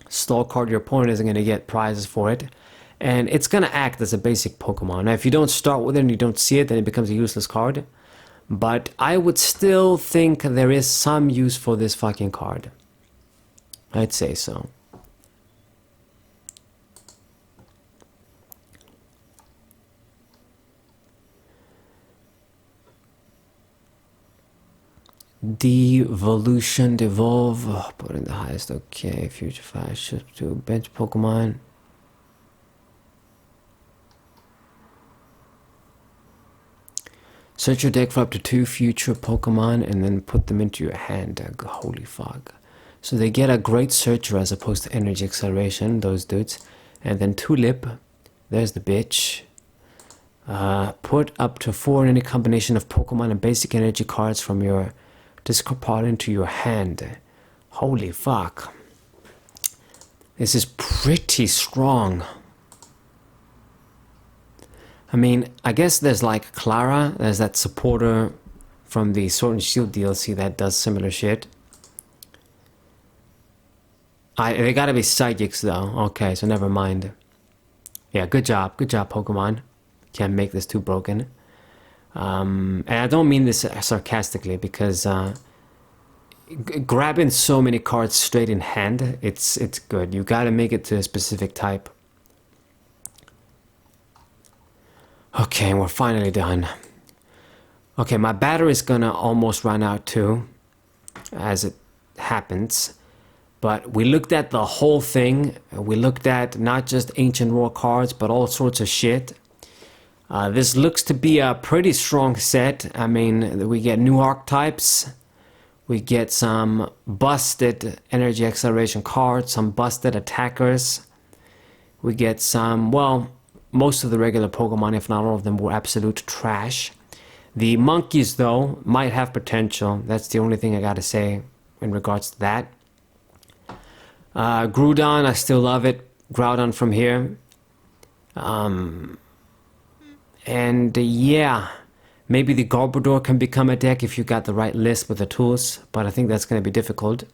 stall card. Your opponent isn't going to get prizes for it, and it's going to act as a basic Pokemon. Now, if you don't start with it and you don't see it, then it becomes a useless card. But I would still think there is some use for this fucking card. I'd say so. Devolution, devolve, put in the highest, okay, future fire, shift to bench Pokemon. Search your deck for up to 2 future Pokemon and then put them into your hand. Holy fuck. So they get a great searcher as opposed to energy acceleration, those dudes. And then Tulip, there's the bitch. Put up to 4 in any combination of Pokemon and basic energy cards from your discard pile into your hand. Holy fuck. This is pretty strong. I mean, I guess there's like Clara, there's that supporter from the Sword and Shield DLC that does similar shit. They gotta be psychics though. Okay, so never mind. Yeah, good job, Pokemon. Can't make this too broken. And I don't mean this sarcastically, because grabbing so many cards straight in hand, it's good. You gotta make it to a specific type. Okay, we're finally done. Okay, my battery is gonna almost run out too, as it happens. But we looked at the whole thing. We looked at not just ancient war cards, but all sorts of shit. This looks to be a pretty strong set. I mean, we get new archetypes. We get some busted energy acceleration cards, some busted attackers. We get some, well, most of the regular Pokemon, if not all of them, were absolute trash. The monkeys, though, might have potential. That's the only thing I gotta say in regards to that. Groudon, I still love it. Groudon from here. Yeah, maybe the Garbodor can become a deck if you got the right list with the tools, but I think that's going to be difficult.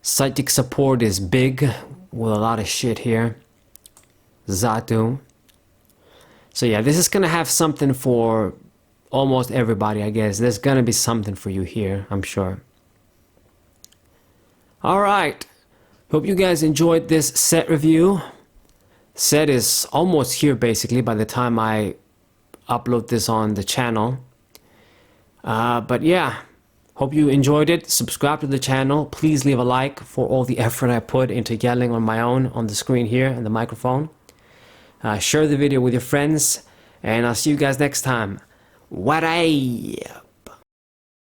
Psychic support is big with a lot of shit here. Zatu. So yeah, this is going to have something for almost everybody, I guess. There's going to be something for you here, I'm sure. Alright, hope you guys enjoyed this set review. Set is almost here basically by the time I upload this on the channel. But yeah, hope you enjoyed it. Subscribe to the channel. Please leave a like for all the effort I put into yelling on my own on the screen here and the microphone. Share the video with your friends, and I'll see you guys next time. What